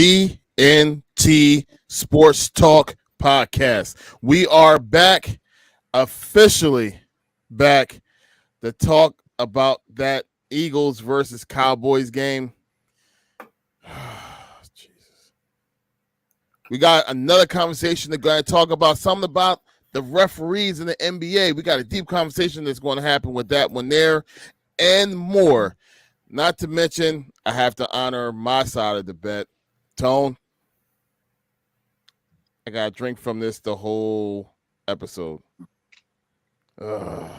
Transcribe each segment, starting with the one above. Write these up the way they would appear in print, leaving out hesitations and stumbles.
GNT Sportstalk podcast. We are back, officially back, to talk about that Eagles versus Cowboys game. Jesus. We got another conversation to go and talk about something about the referees in the NBA. We got a deep conversation that's going to happen with that one there and more. Not to mention, I have to honor my side of the bet. Tone, I got to drink from this the whole episode. Ugh.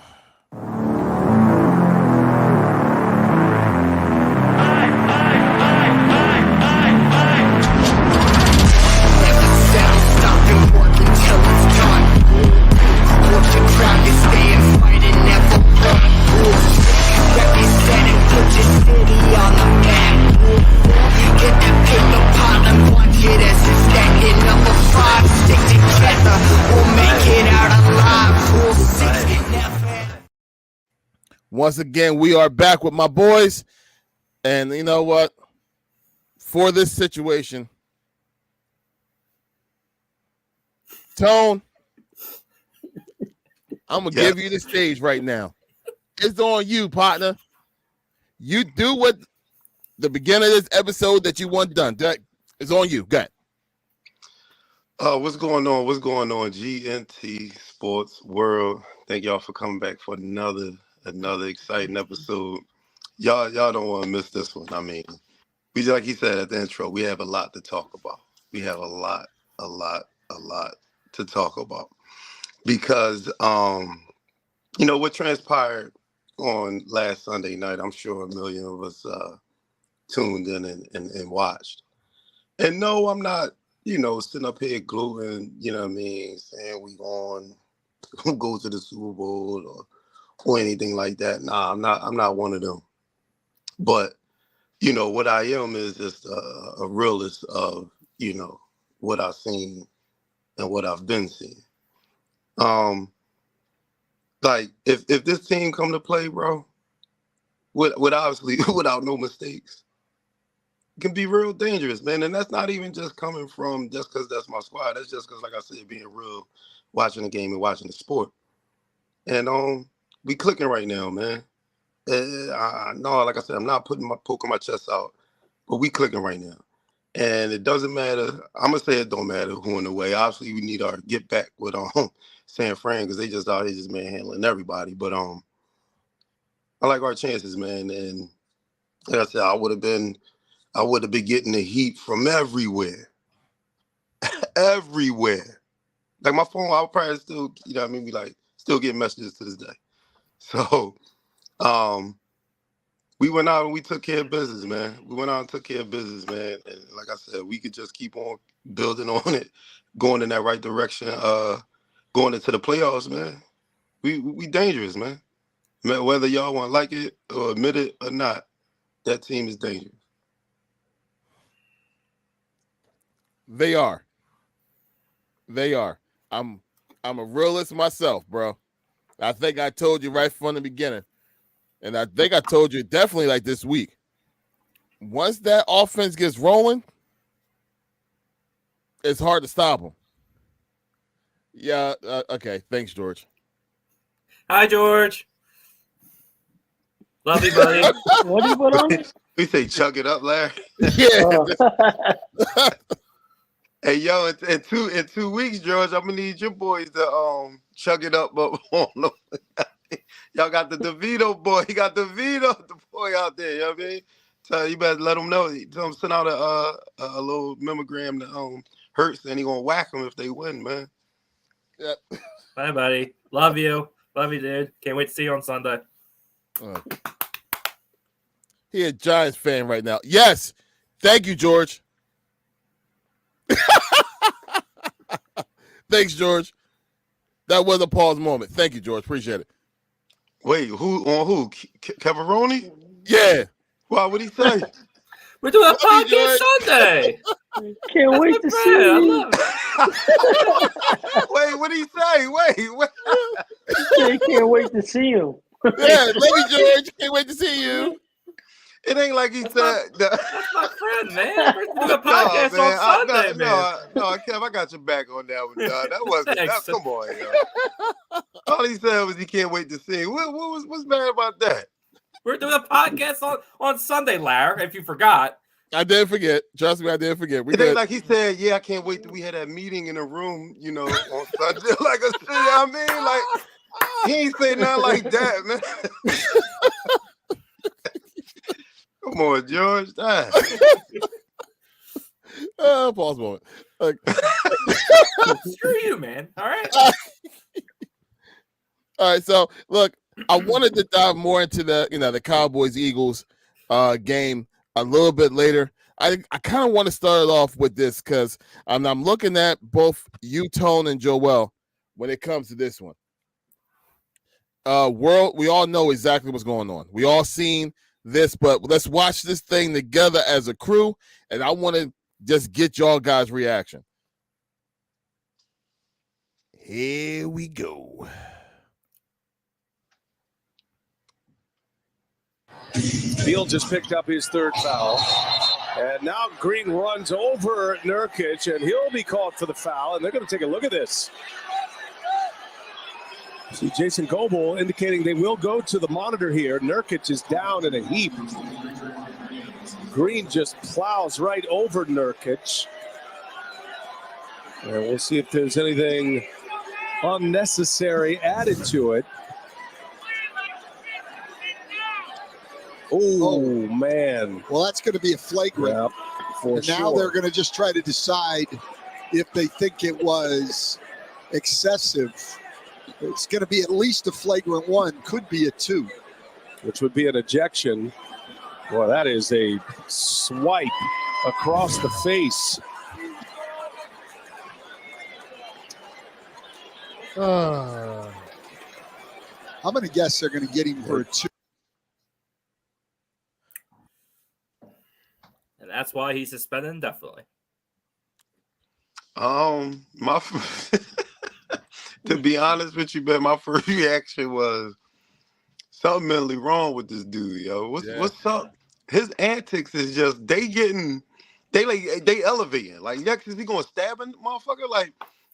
Once again, we are back with my boys. And you know what? For this situation, Tone, I'm going to give you the stage right now. It's on you, partner. You do what the beginning of this episode that you want done. It's on you. Go ahead. What's going on? What's going on? GNT Sports World. Thank y'all for coming back for another exciting episode. Y'all don't want to miss this one. I mean, we, like he said at the intro, we have a lot to talk about. We have a lot to talk about because what transpired on last Sunday night. I'm sure a million of us tuned in and watched. And no, I'm not, sitting up here gloating, saying we going to go to the Super Bowl or anything like that. Nah, I'm not one of them. But, what I am is just a realist of, what I've seen and what I've been seeing. Like if this team come to play, bro, with obviously without no mistakes, it can be real dangerous, man. And that's not even just coming from just because that's my squad. That's just because, like I said, being real, watching the game and watching the sport. And we clicking right now, man. I know, like I said, I'm not poking my chest out, but we clicking right now. And it doesn't matter. I'm gonna say it don't matter who in the way. Obviously, we need our get back with San Fran because they just out here just manhandling everybody. But I like our chances, man. And like I said, I would have been getting the heat from everywhere. Everywhere. Like my phone, I would probably still, be like still getting messages to this day. So we went out and we took care of business, man. And like I said, we could just keep on building on it, going in that right direction, going into the playoffs, man. We dangerous, man. Whether y'all want to like it or admit it or not, that team is dangerous. They are. I'm a realist myself, bro. I think I told you right from the beginning. And I think I told you definitely like this week. Once that offense gets rolling, it's hard to stop them. Yeah, okay. Thanks, George. Hi, George. Love you, buddy. What do you put on it? We say chug it up, Larry. Yeah. Hey, yo, in 2 weeks, George, I'm gonna need your boys to chug it up. But y'all got the DeVito boy. He got the boy out there. You know what I mean? So you better let him know. Tell him send out a little mammogram to Hurts, and he gonna whack them if they win, man. Yep. Bye, buddy. Love you, dude. Can't wait to see you on Sunday. He a Giants fan right now. Yes. Thank you, George. Thanks, George. That was a pause moment. Thank you, George. Appreciate it. Wait, who? Cavaroni? Yeah. Why? What'd he say? We're doing a podcast Sunday. Can't wait to see I you. love it. Wait, what'd he say? Wait. Can't wait to see you. Yeah, love you, George. Can't wait to see you. It ain't like he That's said. That's my friend, man. We're doing a podcast on Sunday, man. No, Kev, I got your back on that one, dog. That wasn't Thanks. that. Come on, yo. All he said was he can't wait to see. What's bad about that? We're doing a podcast on Sunday, Larry, if you forgot. I didn't forget. Trust me, I didn't forget. We It ain't good. like he said, yeah, I can't wait till we had that meeting in the room, you know, on Sunday. Like I said, I mean, like, he ain't say nothing like that, man. Come on, George. Pause moment. Like, Screw you, man. All right. all right. So look, I wanted to dive more into the Cowboys Eagles game a little bit later. I kind of want to start it off with this because I'm looking at both you, Tone, and Joel when it comes to this one. We all know exactly what's going on. We all seen this, but let's watch this thing together as a crew, and I want to just get y'all guys' reaction. Here we go. Fields just picked up his third foul. And now Green runs over Nurkic, and he'll be called for the foul, and they're going to take a look at this. See Jason Goebel indicating they will go to the monitor here. Nurkic is down in a heap. Green just plows right over Nurkic. And we'll see if there's anything unnecessary added to it. Oh, man. Well, that's going to be a flagrant. Yep, for and sure. now they're going to just try to decide if they think it was excessive. It's going to be at least a flagrant one, could be a 2. Which would be an ejection. Well, that is a swipe across the face. I'm going to guess they're going to get him for a 2. And that's why he's suspended indefinitely. To be honest with you, man, my first reaction was something mentally wrong with this dude, yo. What's up? His antics is just they elevating. Like next is he gonna stab a motherfucker?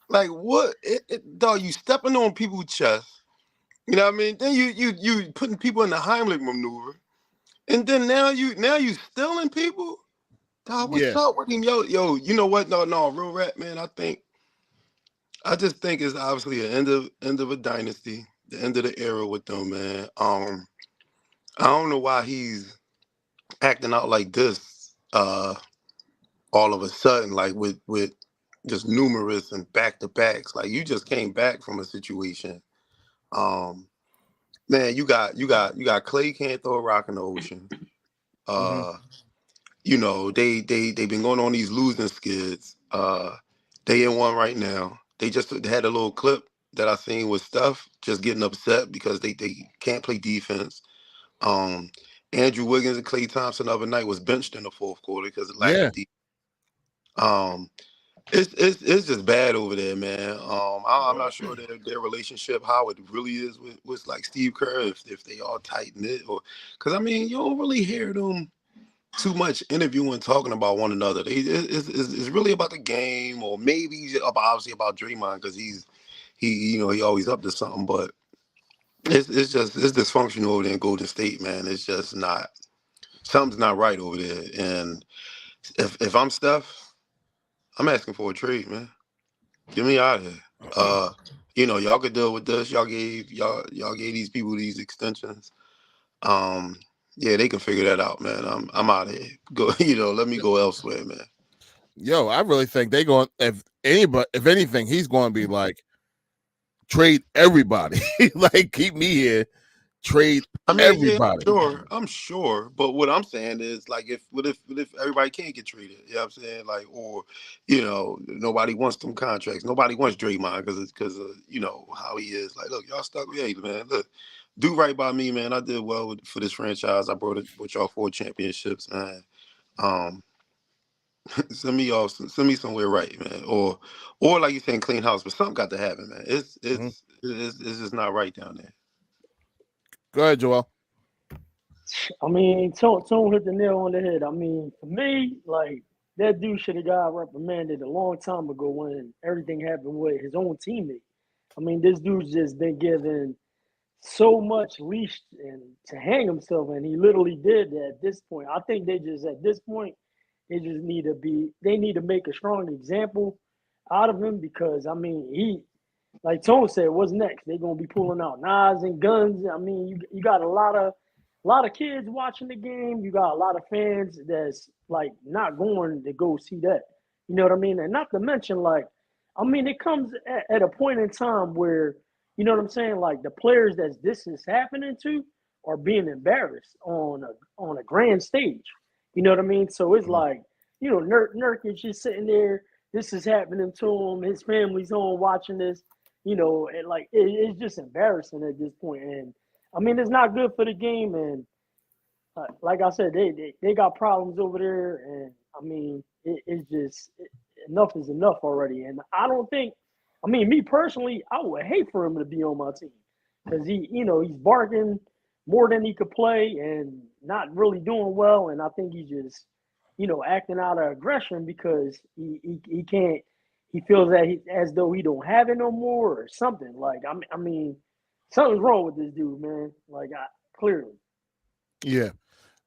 Like what? Dog, you stepping on people's chest. You know what I mean? Then you putting people in the Heimlich maneuver, and then now you stealing people. Dog, what's up with him? Yo, you know what? No, real rap, man. I just think it's obviously an end of a dynasty, the end of the era with them, man. I don't know why he's acting out like this all of a sudden, like with just numerous and back-to-backs. Like you just came back from a situation. Man, you got Clay can't throw a rock in the ocean. You know, they've been going on these losing skids. They in one right now. They had a little clip that I seen with Steph just getting upset because they can't play defense. Andrew Wiggins and Klay Thompson the other night was benched in the fourth quarter because of lack of defense. It's just bad over there, man. I'm not sure their relationship, how it really is with like Steve Kerr, if they all tighten it, or because I mean you don't really hear them too much interviewing talking about one another. It's really about the game, or maybe obviously about Draymond because he always up to something, but it's dysfunctional over there in Golden State, man. It's just something's not right over there. And if I'm Steph, I'm asking for a trade, man. Get me out of here. Y'all could deal with this. Y'all gave these people these extensions. Yeah, they can figure that out, man. I'm out of here. Go, let me go elsewhere, man. Yo, I really think they going if anything, he's going to be like trade everybody. Like keep me here, trade everybody. Yeah, I'm sure. But what I'm saying is like if everybody can't get traded, you know what I'm saying? Like, or nobody wants them contracts. Nobody wants Draymond because of how he is. Like, look, y'all stuck with man. Look. Do right by me, man. I did well for this franchise. I brought it with y'all 4 championships, man. Send me somewhere right, man. Or like you saying, clean house. But something got to happen, man. It's just not right down there. Go ahead, Joel. I mean, Tone hit the nail on the head. I mean, for me, like that dude should have got reprimanded a long time ago when everything happened with his own teammate. I mean, this dude's just been given so much leash and to hang himself, and he literally did that at this point. I think they just at this point they need to make a strong example out of him because I mean he like Tone said, what's next? They're gonna be pulling out knives and guns. I mean, you got a lot of kids watching the game. You got a lot of fans that's like not going to go see that. You know what I mean? And not to mention, like, I mean, it comes at a point in time where, you know what I'm saying? Like the players that this is happening to are being embarrassed on a grand stage. You know what I mean? So it's like, you know, Nurkic is sitting there. This is happening to him. His family's home watching this. You know, and like it's just embarrassing at this point. And I mean, it's not good for the game. And like I said, they got problems over there. And I mean, it's just enough is enough already. And I don't think, I mean, me personally, I would hate for him to be on my team because he's barking more than he could play and not really doing well. And I think he's just, acting out of aggression because he can't. He feels that as though he don't have it no more or something. Like I mean, something's wrong with this dude, man. Like clearly. Yeah.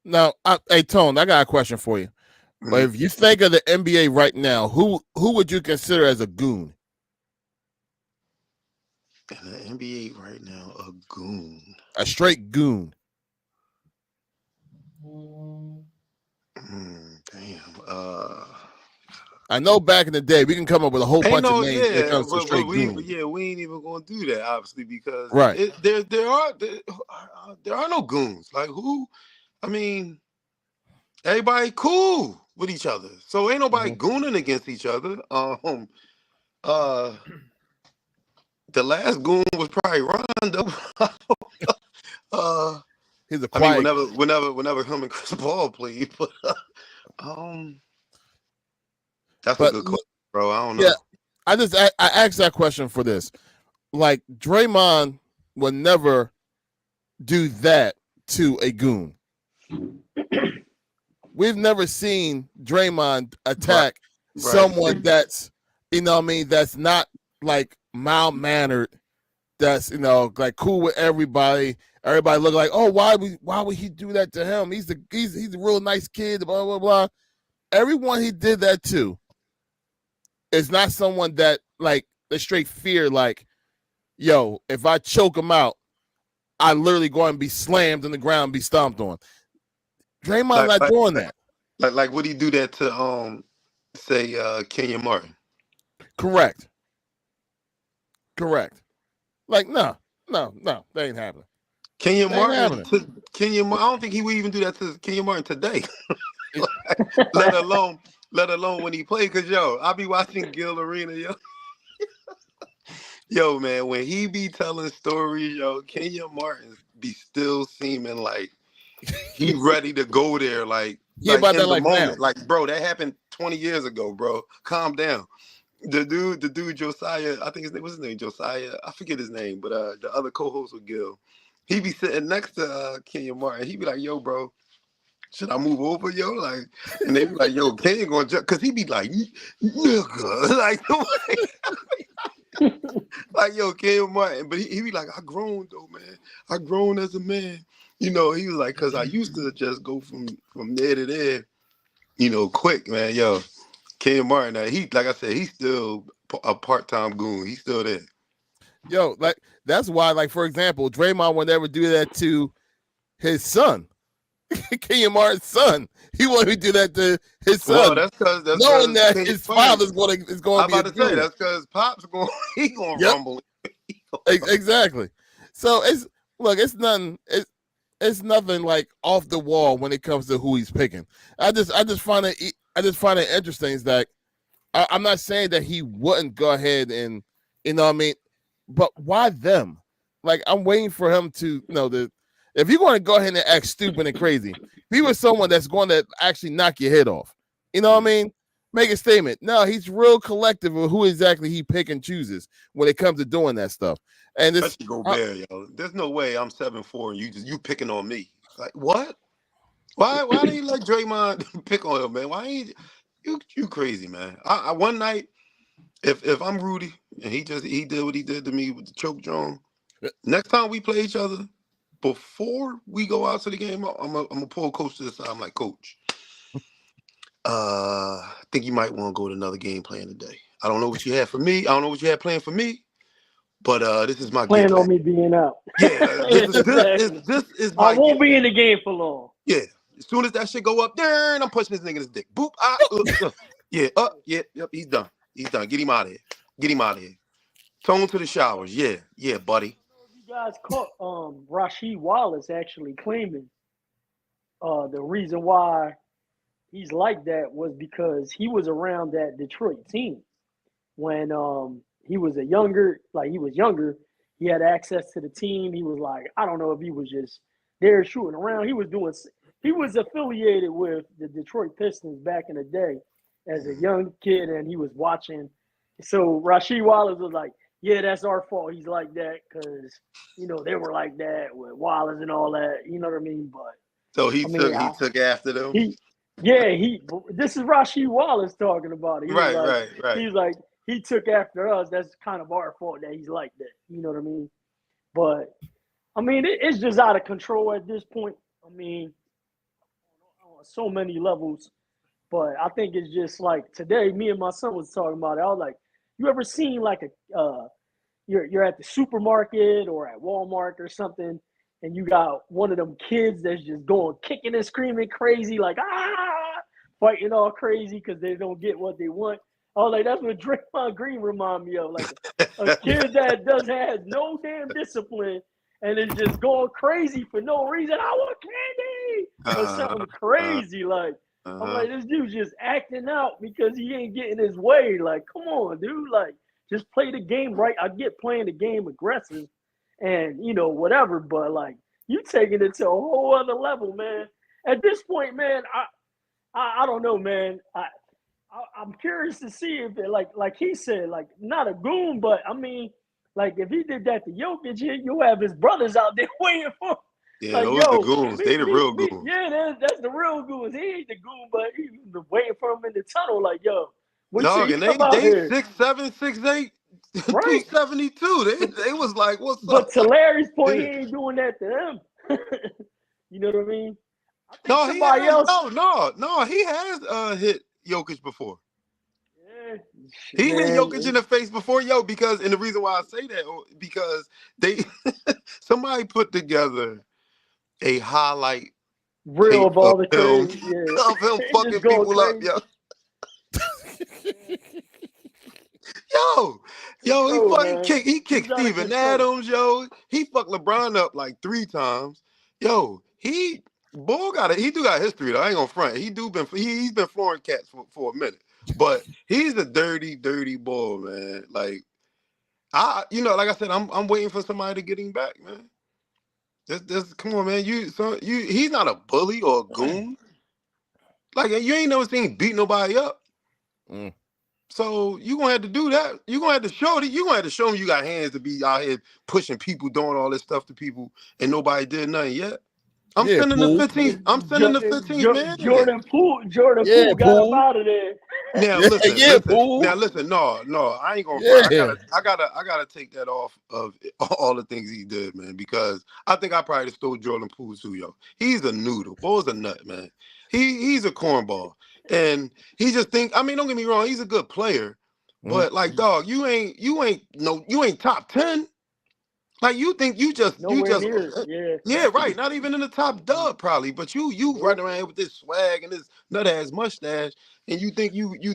Now, hey Tone, I got a question for you. But if you think of the NBA right now, who would you consider as a goon? In the NBA right now, a goon. A straight goon. Damn. I know back in the day, we can come up with a whole bunch of names when it Yeah, comes to straight we goons. ain't even gonna do that, obviously, because Right. there are no goons. Like who? I mean, everybody cool with each other, so ain't nobody gooning against each other. The last goon was probably Rondo. He's a I mean, quiet. whenever him and Chris Paul played, but that's a good question, bro. I don't know. Yeah, I asked that question for this. Like Draymond would never do that to a goon. We've never seen Draymond attack someone that's, that's not like mild mannered, that's like cool with everybody. Everybody look like, oh, why would he do that to him? He's a real nice kid, blah blah blah. Everyone he did that to is not someone that like the straight fear, like, yo, if I choke him out, I literally go and be slammed on the ground and be stomped on. Draymond not doing that. Like would he do that to say Kenyon Martin? Correct. Like no, that ain't happening. Kenyon Martin. I don't think he would even do that to Kenyon Martin today. let alone when he played. Cause I'll be watching Gil Arena, yo, man, when he be telling stories, Kenyon Martin be still seeming like he ready to go there, like about that, like moment. now. Like, bro, that happened 20 years ago, bro. Calm down. The dude Josiah, I think what's his name? Josiah, I forget his name, but the other co-host with Gil, he be sitting next to Kenyon Martin. He be like, yo, bro, should I move over, yo? Like, and they be like, yo, Kenyon gonna jump, cause he be like, nigga, like yo, Kenyon Martin, but he be like, I grown though, man. I grown as a man. He was like, cause I used to just go from there to there, quick, man. Yo, Kenyon Martin, like I said, he's still a part-time goon. He's still there. Yo, like that's why, like for example, Draymond would never do that to his son, Kenyon Martin's son. He wouldn't do that to his son. Well, that's knowing that his father's going to be. I'm about to say that's because Pop's he gonna rumble. Exactly. So it's nothing. It's nothing like off the wall when it comes to who he's picking. I just find it interesting. Is that I'm not saying that he wouldn't go ahead and but why them? Like I'm waiting for him to if you're going to go ahead and act stupid and crazy, be with someone that's going to actually knock your head off. You know what I mean? Make a statement. No, he's real collective of who exactly he pick and chooses when it comes to doing that stuff. And it's go there, yo. There's no way I'm 7'4" and you picking on me. Like, what? Why did he let Draymond pick on him, man? Why ain't you crazy, man? I one night, if I'm Rudy and he did what he did to me with the choke John, next time we play each other, before we go out to the game, I'm gonna pull coach to the side. I'm like, Coach, I think you might want to go to another game plan today. I don't know what you had for me. I don't know what you had planned for me, but this is my Plan get on back. me being out. Yeah, this is my I won't get be back. in the game for long. Yeah. As soon as that shit go up, darn, I'm pushing this nigga in his dick. Boop. Yep. He's done. Get him out of here. Get him out of here. Tone to the showers. Yeah, buddy. You guys caught Rasheed Wallace actually claiming the reason why he's like that was because he was around that Detroit team when he was younger. He had access to the team. He was like, I don't know if he was just there shooting around. He was affiliated with the Detroit Pistons back in the day as a young kid, and he was watching. So Rasheed Wallace was like, yeah, that's our fault. He's like that because, they were like that with Wallace and all that. You know what I mean? But So he took after them. This is Rasheed Wallace talking about it. He was Right. He's like, he took after us. That's kind of our fault that he's like that. You know what I mean? But, I mean, it's just out of control at this point. I mean, on so many levels. But I think it's just like today, me and my son was talking about it. I was like, you ever seen like you're at the supermarket or at Walmart or something, and you got one of them kids that's just going kicking and screaming crazy, like fighting all crazy because they don't get what they want. I was like, that's what Draymond Green remind me of, like a kid that has no damn discipline and is just going crazy for no reason. I want candy or something crazy like. I'm like, this dude's just acting out because he ain't getting his way. Like, come on, dude. Like, just play the game right. I get playing the game aggressive and, whatever. But, like, you taking it to a whole other level, man. At this point, man, I don't know, man. I'm curious to see if it, like he said, like, not a goon, but, I mean, like, if he did that to Jokic, you'll have his brothers out there waiting for him. Yeah, like, those the goons. They the real goons. Yeah, that's the real goons. He ain't the goon, but he was waiting for him in the tunnel. Like, yo, dog, and they 6'7", 6'8", right? 272. They was like, what's but up? But to Larry's point, he ain't doing that to them. You know what I mean? I think No, somebody else. No, he has hit Jokic before. Yeah, he hit Jokic in the face before, because, and the reason why I say that, because somebody put together a highlight reel of all the film crazy, of him fucking people crazy. up, he kicked Steven Adams, he fucked LeBron up like 3 times. He do got history though. I ain't gonna front. He's been flooring cats for a minute. But he's a dirty ball, man. Like like I said, I'm waiting for somebody to get him back, man. This come on, man. He's not a bully or a goon. Like, you ain't never seen him beat nobody up. So you gonna have to do that. You gonna have to show him you got hands to be out here pushing people, doing all this stuff to people, and nobody did nothing yet. I'm sending the 15th. I'm sending the 15th, man. Jordan Poole got him out of there. Now listen. No, I ain't gonna. Yeah. I gotta take that off of all the things he did, man. Because I think I probably stole Jordan Poole too, He's a noodle. Ball's a nut, man. He's a cornball, and he just think. I mean, don't get me wrong. He's a good player, but like, dog, you ain't top 10. Like, you think yeah, right. Not even in the top dub probably, but you running around with this swag and this nut ass mustache, and you think you know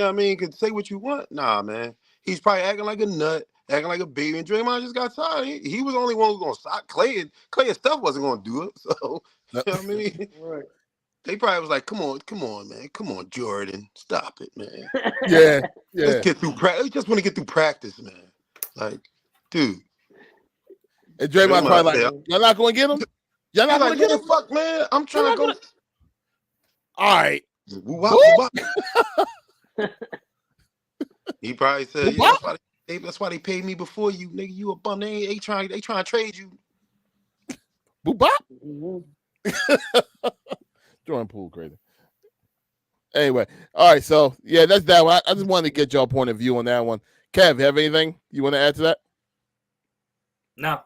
what I mean, can say what you want. Nah, man. He's probably acting like a nut, acting like a baby, and Draymond just got tired. He was the only one who was gonna stop Clay and stuff wasn't gonna do it. So you know what I mean? Right. They probably was like, come on, man. Come on, Jordan. Stop it, man. Yeah. Let's get through practice. We just want to get through practice, man. Like, dude. And Draymond probably like, y'all not going to get him? Y'all not going to get him? Fuck, man. I'm trying to go. All right. He probably said, that's why they paid me before you, nigga. You a bum. They trying to trade you. Boop-bop. Jordan Poole crazy. Anyway, all right. So yeah, that's that one. I just wanted to get your point of view on that one. Kev, have anything you want to add to that? No.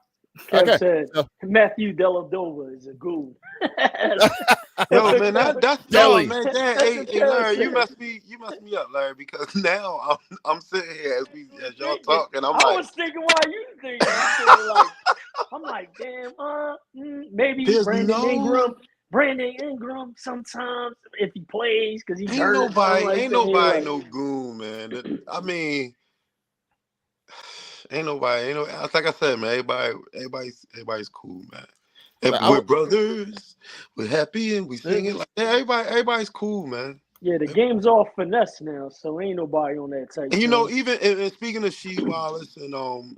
Kev said Matthew Dellavedova is a goon. Yo, man, that's Jelly. man. Damn, hey, Larry, you messed me up, Larry, because now I'm sitting here as y'all talk, and I'm I like, was thinking why you thinking. I'm like, damn, maybe Brandon Ingram sometimes if he plays because he's hurt. Ain't nobody no goon, man. I mean, ain't nobody. Like I said, man. Everybody's cool, man. We're brothers. We're happy and we singing like everybody's cool, man. Yeah, the game's all finesse now, so ain't nobody on that type. And you know, even and speaking of Shee Wallace, and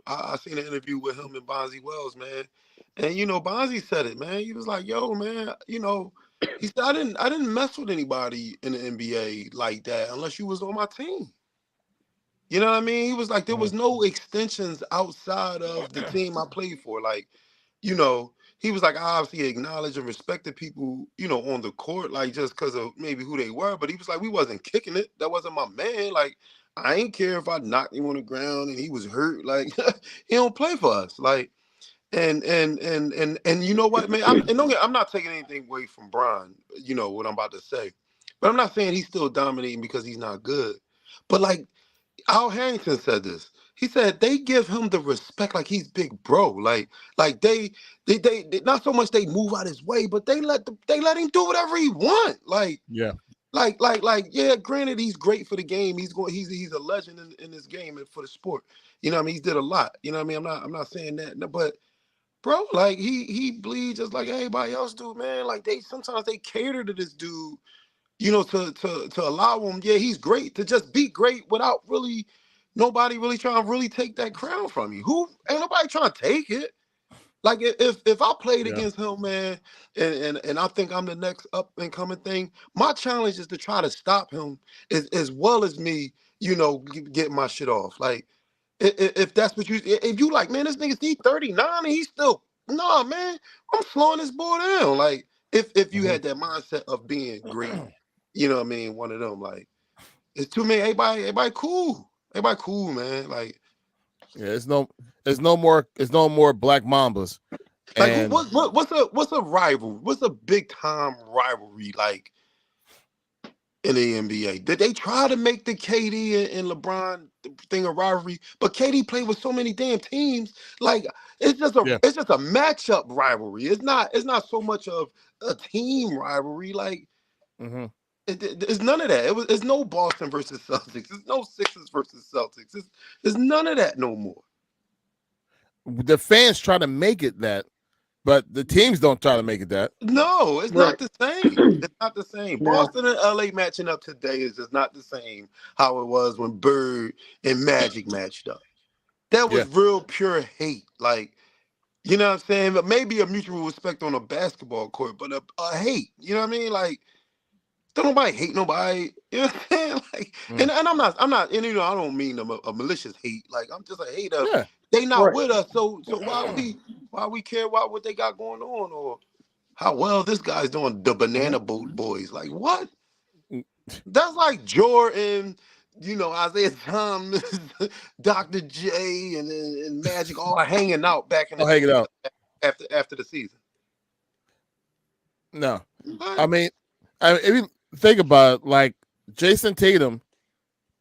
I seen an interview with him and Bonzi Wells, man. And you know, Bonzi said it, man. He was like, "Yo, man, you know," he said, "I didn't mess with anybody in the NBA like that unless you was on my team." You know what I mean? He was like, there was no extensions outside of the team I played for. Like, you know, he was like, I obviously acknowledge and respected people, you know, on the court, like just because of maybe who they were. But he was like, we wasn't kicking it. That wasn't my man. Like, I ain't care if I knocked him on the ground and he was hurt. Like, he don't play for us. Like, and you know what, man? I'm not taking anything away from Bron, you know, what I'm about to say. But I'm not saying he's still dominating because he's not good. But like, Al Harrington said this. He said they give him the respect like he's big bro. Like they not so much they move out his way, but they let him do whatever he want. Like yeah. Like yeah, granted he's great for the game. He's a legend in this game and for the sport. You know what I mean? He's did a lot. You know what I mean? I'm not saying that, but bro, like he bleeds just like everybody else do, man. Like sometimes they cater to this dude. You know, to allow him, yeah, he's great, to just be great without really nobody really trying to really take that crown from you. Who ain't nobody trying to take it. Like if I played against him, man, and I think I'm the next up and coming thing, my challenge is to try to stop him as well as me, you know, getting my shit off. Like if that's what if you like, man, this nigga's 39 and he's still man, I'm slowing this boy down. Like if you had that mindset of being great. You know what I mean? One of them, like, it's too many. Everybody cool. Everybody cool, man. Like, yeah, it's no more Black Mambas. Like, and what's a rival? What's a big time rivalry like in the NBA? Did they try to make the KD and LeBron thing a rivalry? But KD played with so many damn teams. Like, it's just a matchup rivalry. It's not so much of a team rivalry. Like. Mm-hmm. It's none of that. It's no Boston versus Celtics. It's no Sixers versus Celtics. It's none of that no more. The fans try to make it that, but the teams don't try to make it that. No, it's not the same. It's not the same. No. Boston and LA matching up today is just not the same how it was when Bird and Magic matched up. That was real pure hate. Like, you know what I'm saying? But maybe a mutual respect on a basketball court, but a hate. You know what I mean? Like, don't nobody hate nobody. You know what I'm saying? Like, and I'm not, and you know, I don't mean a malicious hate. Like, I'm just a hater. Yeah. They not with us, so why we care about what they got going on or how well this guy's doing? The Banana Boat Boys, like what? That's like Jordan, you know, Isaiah Thomas, Dr. J, and Magic all hanging out back in the hanging out after the season. No, I mean, if you think about it, like Jason Tatum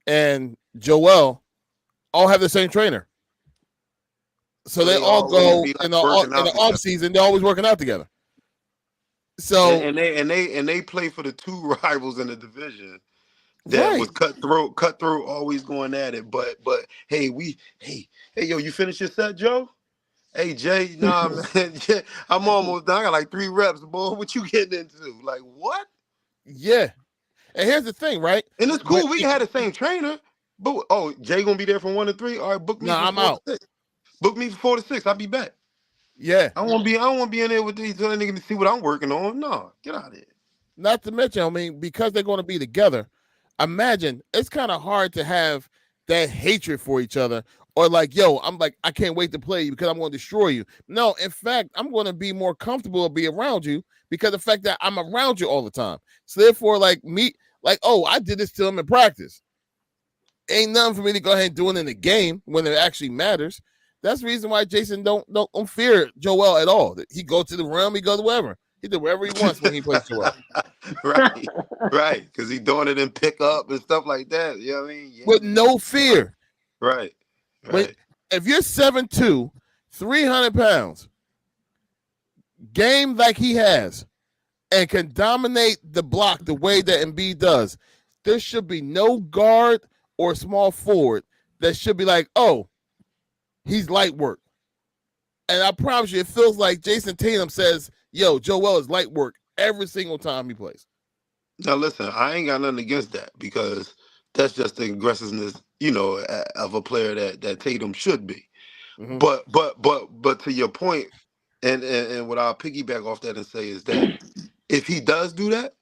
and Joel all have the same trainer. So they all go in the off season. They're always working out together. So and they play for the two rivals in the division. That was cutthroat, always going at it. But hey, yo, you finished your set, Joe? Hey Jay, nah, man, I'm almost done. I got like 3 reps, boy. What you getting into? Like what? Yeah. And here's the thing, right? And it's cool. We can have the same trainer, but Jay gonna be there from 1 to 3. All right, book me. I'm out. 6. Book me for 4 to 6. I'll be back. Yeah. I won't be in there with these other niggas to see what I'm working on. No, get out of here. Not to mention, I mean, because they're going to be together, imagine it's kind of hard to have that hatred for each other or like, yo, I'm like, I can't wait to play you because I'm going to destroy you. No, in fact, I'm going to be more comfortable to be around you because of the fact that I'm around you all the time. So therefore, like me, like, oh, I did this to him in practice. Ain't nothing for me to go ahead and do it in the game when it actually matters. That's the reason why Jason don't fear Joel at all. He go to the rim, he goes wherever. He do whatever he wants when he plays Joel. right, because he doing it in pickup and stuff like that. You know what I mean? Yeah. With no fear. Right. But if you're 7'2", 300 pounds, game like he has, and can dominate the block the way that Embiid does, there should be no guard or small forward that should be like, oh, he's light work. And I promise you, it feels like Jason Tatum says, yo, Joel is light work every single time he plays. Now, listen, I ain't got nothing against that because that's just the aggressiveness, of a player that Tatum should be. Mm-hmm. But to your point, and what I'll piggyback off that and say is that if he does do that,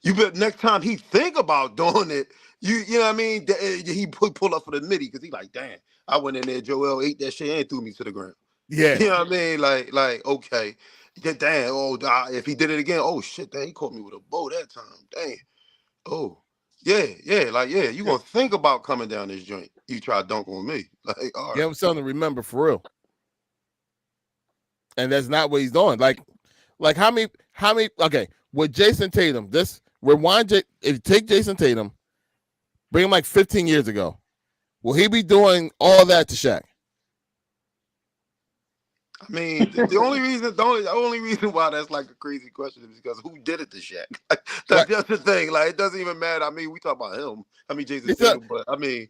you bet next time he think about doing it, you know what I mean? He pull up for the nitty because he like, damn, I went in there, Joel ate that shit and threw me to the ground. Yeah. You know what I mean? Like okay. Yeah, damn, if he did it again, oh shit, damn, he caught me with a bow that time. Damn. Oh. Yeah, you gonna think about coming down this joint. You try to dunk on me. Like, all right. Give him something to remember for real. And that's not what he's doing. Like how many, okay, with Jason Tatum, if you take Jason Tatum, bring him like 15 years ago, will he be doing all that to Shaq? I mean, the only reason why that's like a crazy question is because who did it to Shaq? That's just the thing. Like, it doesn't even matter. I mean, we talk about him. I mean, Jason Tatum, but I mean,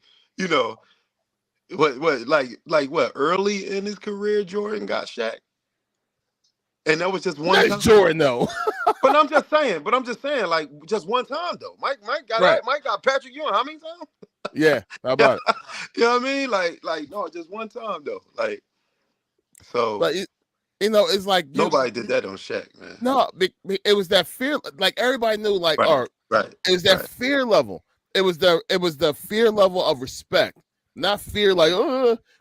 what early in his career, Jordan got Shaq, and that was just one time. Jordan, though. But I'm just saying, like, just one time though. Mike got Patrick Ewing how many times? Yeah, how about it? You know what I mean? Like no, just one time though. Like, so. But it's like nobody did that on Shaq, man. No, it was that fear. Like everybody knew, like, right. It was that fear level. It was the fear level of respect, not fear like,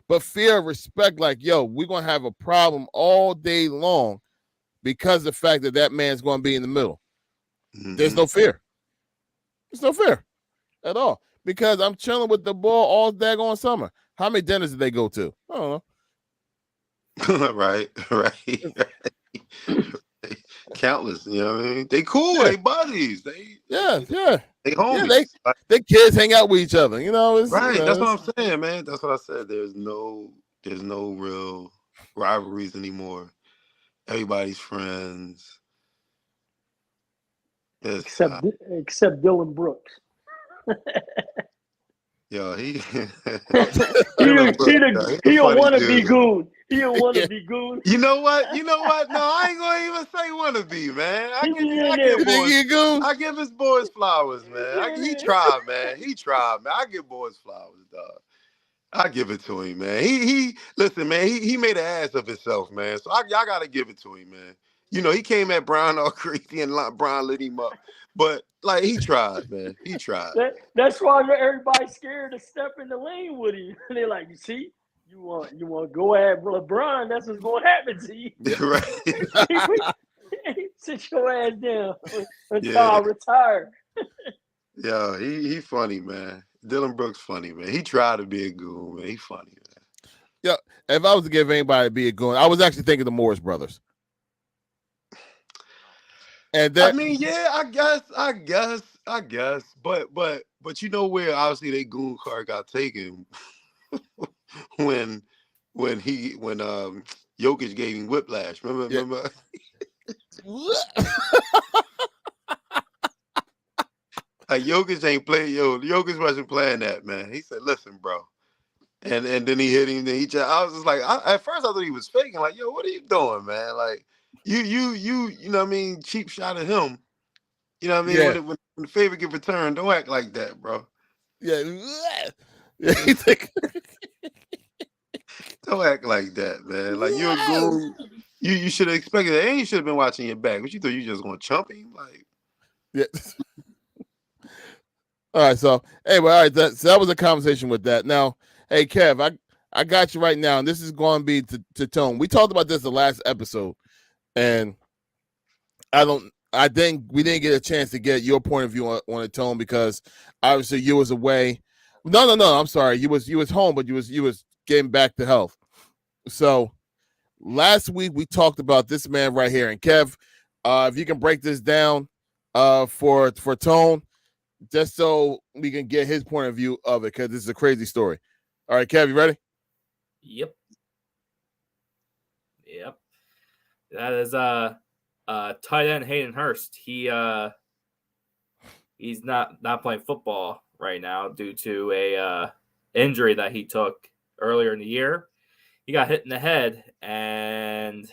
but fear of respect. Like, yo, we're gonna have a problem all day long because of the fact that man's gonna be in the middle. Mm-hmm. There's no fear. There's no fear at all because I'm chilling with the ball all daggone summer. How many dinners did they go to? I don't know. right. Countless, you know what I mean? They cool, they buddies. They homies. Yeah, they kids hang out with each other, It's, right, that's what I'm saying, man. That's what I said. There's no real rivalries anymore. Everybody's friends. Except Dylan Brooks. Yo, he don't want to be goon. He don't want to be goon. You know what? No, I ain't gonna even say want to be, man. I give his boys flowers, man. He tried, man. I give boys flowers, dog. I give it to him, man. He listen, man. He made an ass of himself, man. So y'all gotta give it to him, man. He came at Brown all crazy and Brown lit him up. But like he tried, man. He tried. That's why everybody's scared to step in the lane with him. They're like, you see, you want to go at LeBron, that's what's going to happen to you. Right. Sit your ass down until I retire. Yeah, he funny, man. Dylan Brooks funny, man. He tried to be a goon, man. He funny, man. Yeah, if I was to give anybody to be a goon, I was actually thinking the Morris brothers. And I mean, yeah, I guess, but you know where obviously they goon card got taken when Jokic gave him whiplash. Remember? Like Jokic ain't playing. Jokic wasn't playing that, man. He said, "Listen, bro," and then he hit him. Then I was just like, at first I thought he was faking. Like, yo, what are you doing, man? Like. You know what I mean? Cheap shot at him. You know what I mean? Yeah. When the favor get returned, don't act like that, bro. Yeah. Don't act like that, man. Like you're a goon. You should have expected that. And you should have been watching your back. But you thought you just gonna chump him? Like, yeah. All right, so anyway, all right, so that was a conversation with that. Now, Hey, Kev, I got you right now, and this is going to be to Tone. We talked about this the last episode, and we didn't get a chance to get your point of view on it, Tone, because obviously you was away. No, I'm sorry. You was home, but you was getting back to health. So last week we talked about this man right here, and Kev, if you can break this down, for Tone, just so we can get his point of view of it, because this is a crazy story. All right, Kev, you ready? Yep. That is tight end Hayden Hurst. He's not playing football right now due to a injury that he took earlier in the year. He got hit in the head, and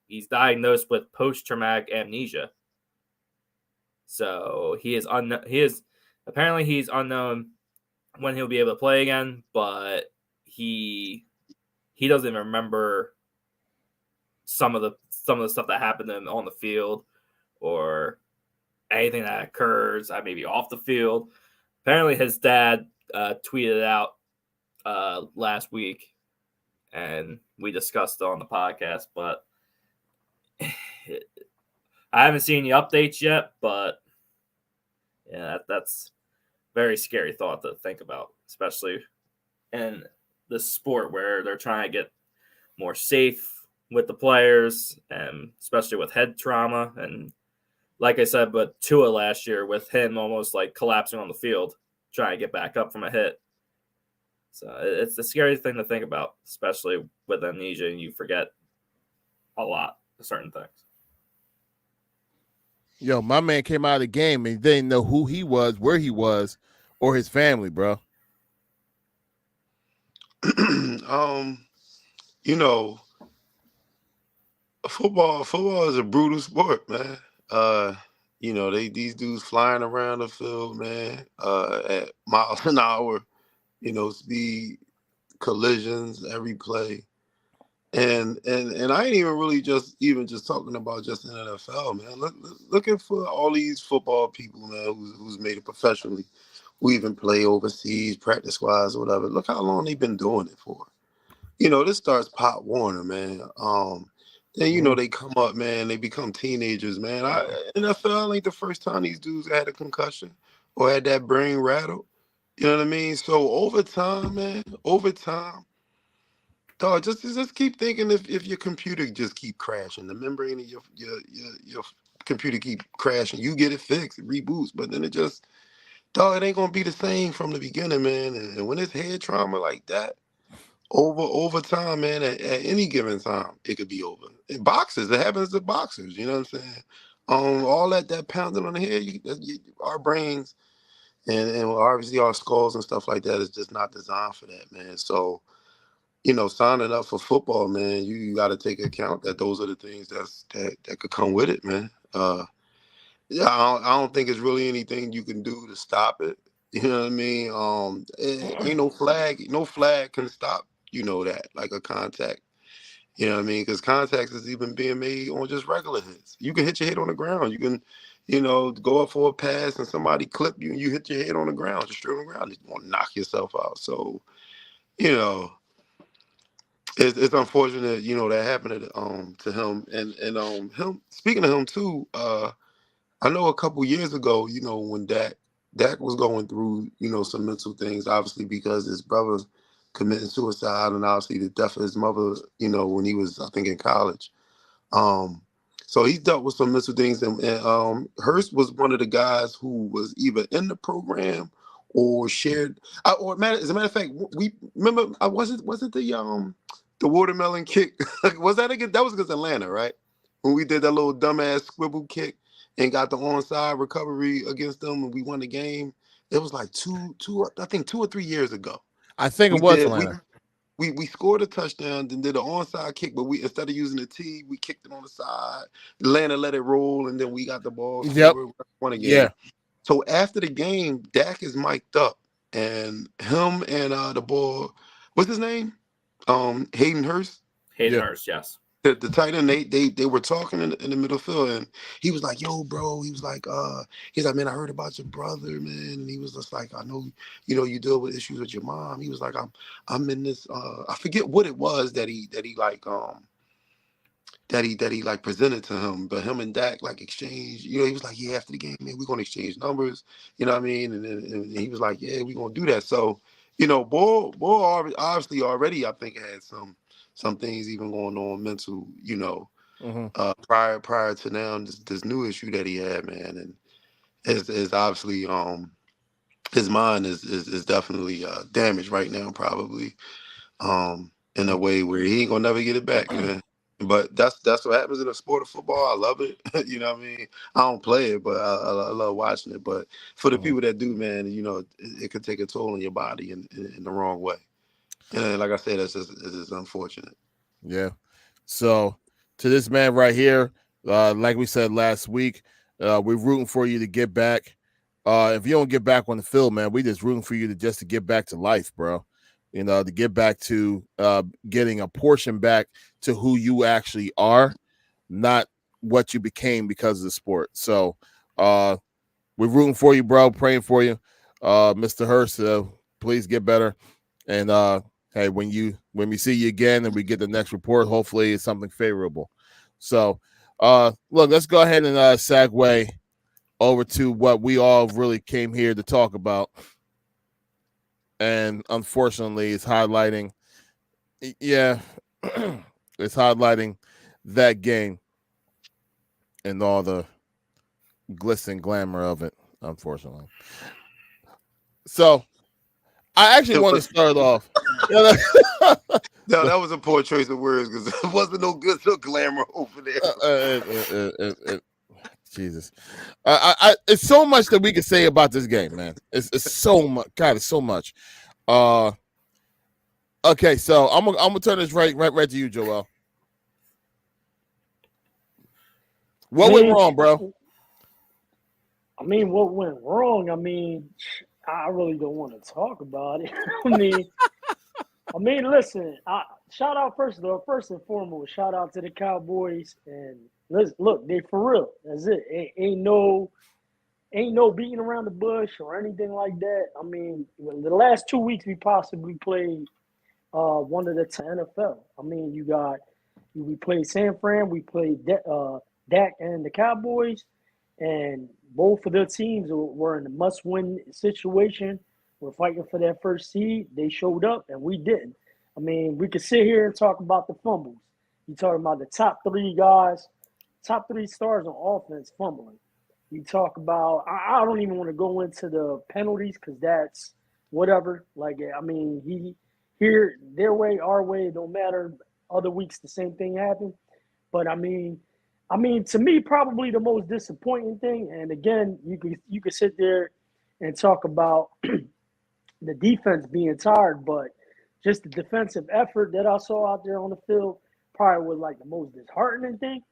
he's diagnosed with post-traumatic amnesia. So he's unknown when he'll be able to play again, but he doesn't even remember some of the stuff that happened to him on the field or anything that occurs maybe off the field. Apparently his dad tweeted out last week, and we discussed it on the podcast, but I haven't seen any updates yet, but yeah, that's very scary thought to think about, especially in the sport where they're trying to get more safe with the players, and especially with head trauma. And like I said, but Tua last year with him almost like collapsing on the field, trying to get back up from a hit. So it's a scary thing to think about, especially with amnesia, and you forget a lot of certain things. Yo, my man came out of the game and didn't know who he was, where he was, or his family, bro. You know, football is a brutal sport, man. These dudes flying around the field, man, at miles an hour, speed, collisions every play. And I ain't even really just talking about just the NFL, man. Looking for all these football people, man, who's made it professionally, who even play overseas, practice wise, or whatever. Look how long they've been doing it for. This starts Pop Warner, man. Then they come up, man. They become teenagers, man. NFL ain't the first time these dudes had a concussion or had that brain rattle. You know what I mean? So over time, man, dog, just keep thinking if your computer just keep crashing, the membrane of your computer keep crashing, you get it fixed, it reboots, but then it ain't gonna be the same from the beginning, man. And when it's head trauma like that, over time, man, at any given time, it could be over. In boxers, it happens to boxers. You know what I'm saying? All that pounding on the head, our brains and obviously our skulls and stuff like that is just not designed for that, man. So, signing up for football, man, you got to take account that those are the things that could come with it, man. Yeah, I don't think it's really anything you can do to stop it. You know what I mean? Ain't no flag can stop, that, like a contact. You know what I mean? Because contacts is even being made on just regular hits. You can hit your head on the ground. You can, go up for a pass and somebody clip you and you hit your head on the ground, just straight on the ground. You want to knock yourself out. So, it's unfortunate, that happened to him. And him, speaking of him too, I know a couple years ago, when Dak was going through, some mental things, obviously because his brother committed suicide and obviously the death of his mother, when he was, I think, in college. So he's dealt with some mental things, and Hurst was one of the guys who was either in the program or shared. As a matter of fact, we remember wasn't the watermelon kick? Was that against? That was against Atlanta, right? When we did that little dumbass swivel kick and got the onside recovery against them, and we won the game. It was like two, I think 2 or 3 years ago. I think it was Atlanta. We scored a touchdown, then did an onside kick, but we instead of using the tee, we kicked it on the side. Atlanta let it roll, and then we got the ball. Yep. Won a game. Yeah. So after the game, Dak is mic'd up, and him and the ball, what's his name? Hayden Hurst. Hayden Hurst, yes. The tight end, they were talking in the middle field, and he was like, "Yo, bro," he was like, "Man, I heard about your brother, man," and he was just like, "I know, you deal with issues with your mom." He was like, I'm in this, I forget what it was that he like presented to him, but him and Dak like exchanged. He was like, "Yeah, after the game, man, we're gonna exchange numbers." You know what I mean? And he was like, "Yeah, we're gonna do that." So, Bull obviously already, I think, had some things even going on mental, prior to now this new issue that he had, man, and is obviously his mind is definitely damaged right now, probably in a way where he ain't gonna never get it back, man. But that's what happens in the sport of football. I love it. You know what I mean? I don't play it, but I love watching it. But for the people that do, man, it could take a toll on your body in the wrong way. And like I said, it's just unfortunate. Yeah. So to this man right here, like we said last week, we're rooting for you to get back. If you don't get back on the field, man, we just rooting for you to get back to life, bro. To get back to getting a portion back to who you actually are, not what you became because of the sport. So we're rooting for you, bro, praying for you. Mr. Hurst, please get better. And hey, when we see you again and we get the next report, hopefully it's something favorable. So look, let's go ahead and segue over to what we all really came here to talk about. And unfortunately, it's highlighting that game and all the glitz and glamour of it, unfortunately. So I actually want to start off. No, that was a poor choice of words because there wasn't no good, no glamour over there. Jesus, it's so much that we can say about this game, man. It's so much. God, it's so much. Okay, so I'm gonna turn this right to you, Joel. What went wrong, bro? I mean, what went wrong? I mean, I really don't want to talk about it. I mean, listen. Shout out first and foremost. Shout out to the Cowboys and look, they for real. That's it. Ain't no beating around the bush or anything like that. I mean, the last 2 weeks we possibly played one of the NFL. I mean, we played San Fran, we played Dak and the Cowboys, and both of their teams were in a must-win situation. We're fighting for that first seed. They showed up, and we didn't. I mean, we could sit here and talk about the fumbles. You're talking about the top three guys, top three stars on offense fumbling. You talk about, I don't even want to go into the penalties because that's whatever. Like, I mean, here, their way, our way, it don't matter. Other weeks, the same thing happened. But I mean, to me, probably the most disappointing thing, and again, you could sit there and talk about the defense being tired, but just the defensive effort that I saw out there on the field probably was like the most disheartening thing.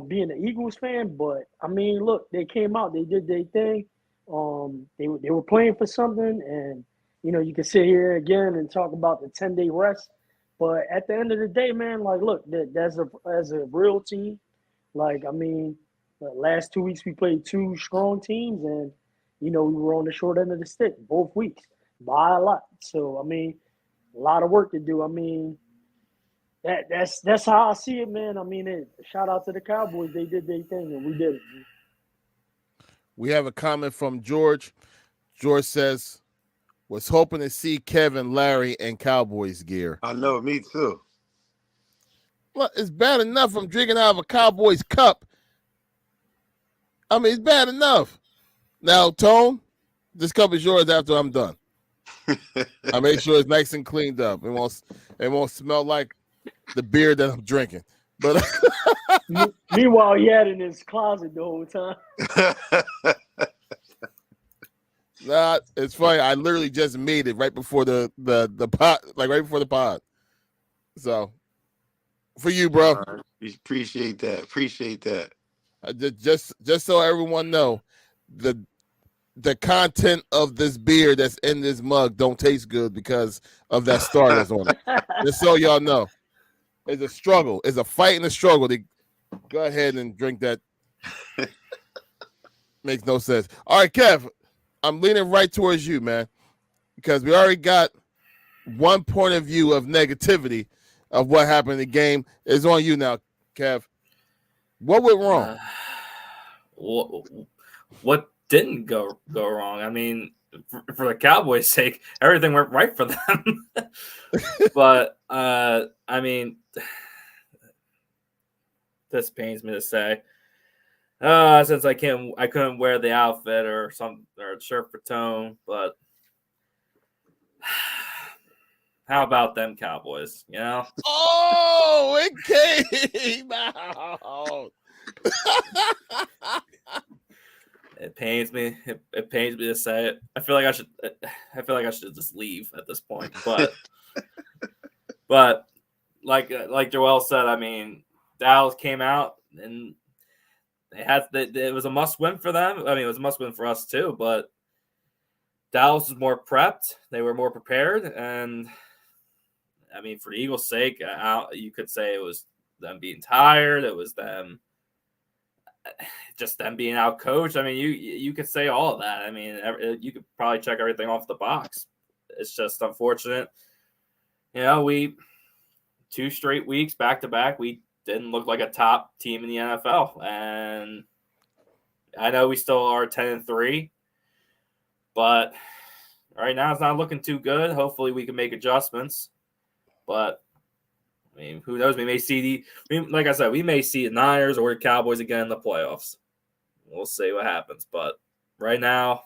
Being an Eagles fan, but I mean, look, they came out, they did their thing. They were playing for something, and you can sit here again and talk about the 10-day rest, but at the end of the day, man, like, look, as a real team, like, I mean, the last 2 weeks we played two strong teams, and we were on the short end of the stick both weeks by a lot. So I mean, a lot of work to do. I mean, that's how I see it, man. I mean, shout out to the Cowboys. They did their thing, and we did it. Man. We have a comment from George. George says, was hoping to see Kevin, Larry, and Cowboys gear. I know, me too. Well, it's bad enough I'm drinking out of a Cowboys cup. I mean, it's bad enough. Now, Tone, this cup is yours after I'm done. I make sure it's nice and cleaned up. It won't smell like the beer that I'm drinking. But meanwhile, he had it in his closet the whole time. Nah, it's funny. I literally just made it right before the pod, like right before the pod. So, for you, bro. Appreciate that. Just so everyone know, the content of this beer that's in this mug don't taste good because of that star that's on it. Just so y'all know. It's a struggle. It's a fight and a struggle. Go ahead and drink that. Makes no sense. All right, Kev, I'm leaning right towards you, man, because we already got one point of view of negativity of what happened in the game. It's on you now, Kev. What went wrong? What didn't go wrong? I mean, for the Cowboys' sake, everything went right for them. But I mean, this pains me to say. Since I couldn't wear the outfit or a shirt for tone, but how about them Cowboys? You know? Oh, it came out. It pains me. It pains me to say it. I feel like I should just leave at this point. But like Joel said, I mean, Dallas came out and it was a must win for them. I mean, it was a must win for us too. But Dallas was more prepped. They were more prepared, and I mean, for the Eagles' sake, you could say it was them being tired. It was them being out coached. I mean, you could say all of that. I mean, you could probably check everything off the box. It's just unfortunate. You know, 2 straight weeks back to back, we didn't look like a top team in the NFL. And I know we still are 10-3, but right now it's not looking too good. Hopefully we can make adjustments. But I mean, who knows? We may see like I said, we may see the Niners or the Cowboys again in the playoffs. We'll see what happens. But right now,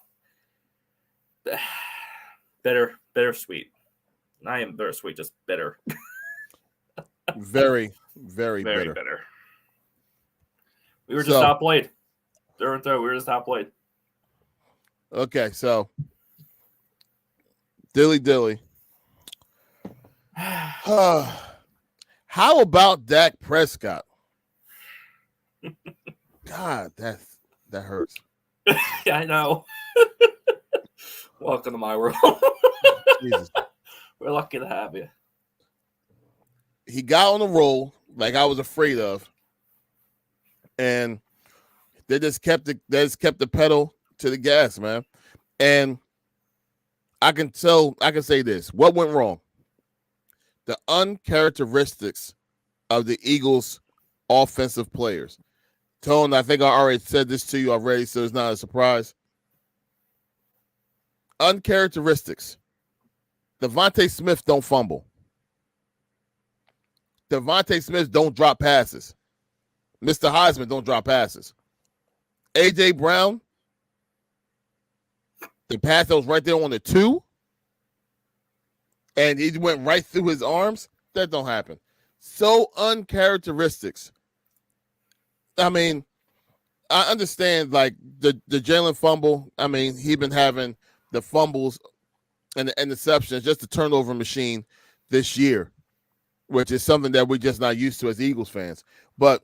bittersweet. Not even bittersweet, just bitter. Very, very bitter. We were just outplayed. Through and through, we were just outplayed. Okay, so dilly. How about Dak Prescott? God, that hurts. Yeah, I know. Welcome to my world. Jesus. We're lucky to have you. He got on the roll like I was afraid of, and they just kept the pedal to the gas, man. And I can say this: what went wrong? The uncharacteristics of the Eagles' offensive players. Tone, I think I already said this to you already, so it's not a surprise. Uncharacteristics. Devontae Smith don't fumble. Devontae Smith don't drop passes. Mr. Heisman don't drop passes. A.J. Brown, the pass that was right there on the 2, and he went right through his arms. That don't happen. So uncharacteristics. I mean, I understand like the Jalen fumble. I mean, he been having the fumbles and the interceptions, just a turnover machine this year, which is something that we're just not used to as Eagles fans. But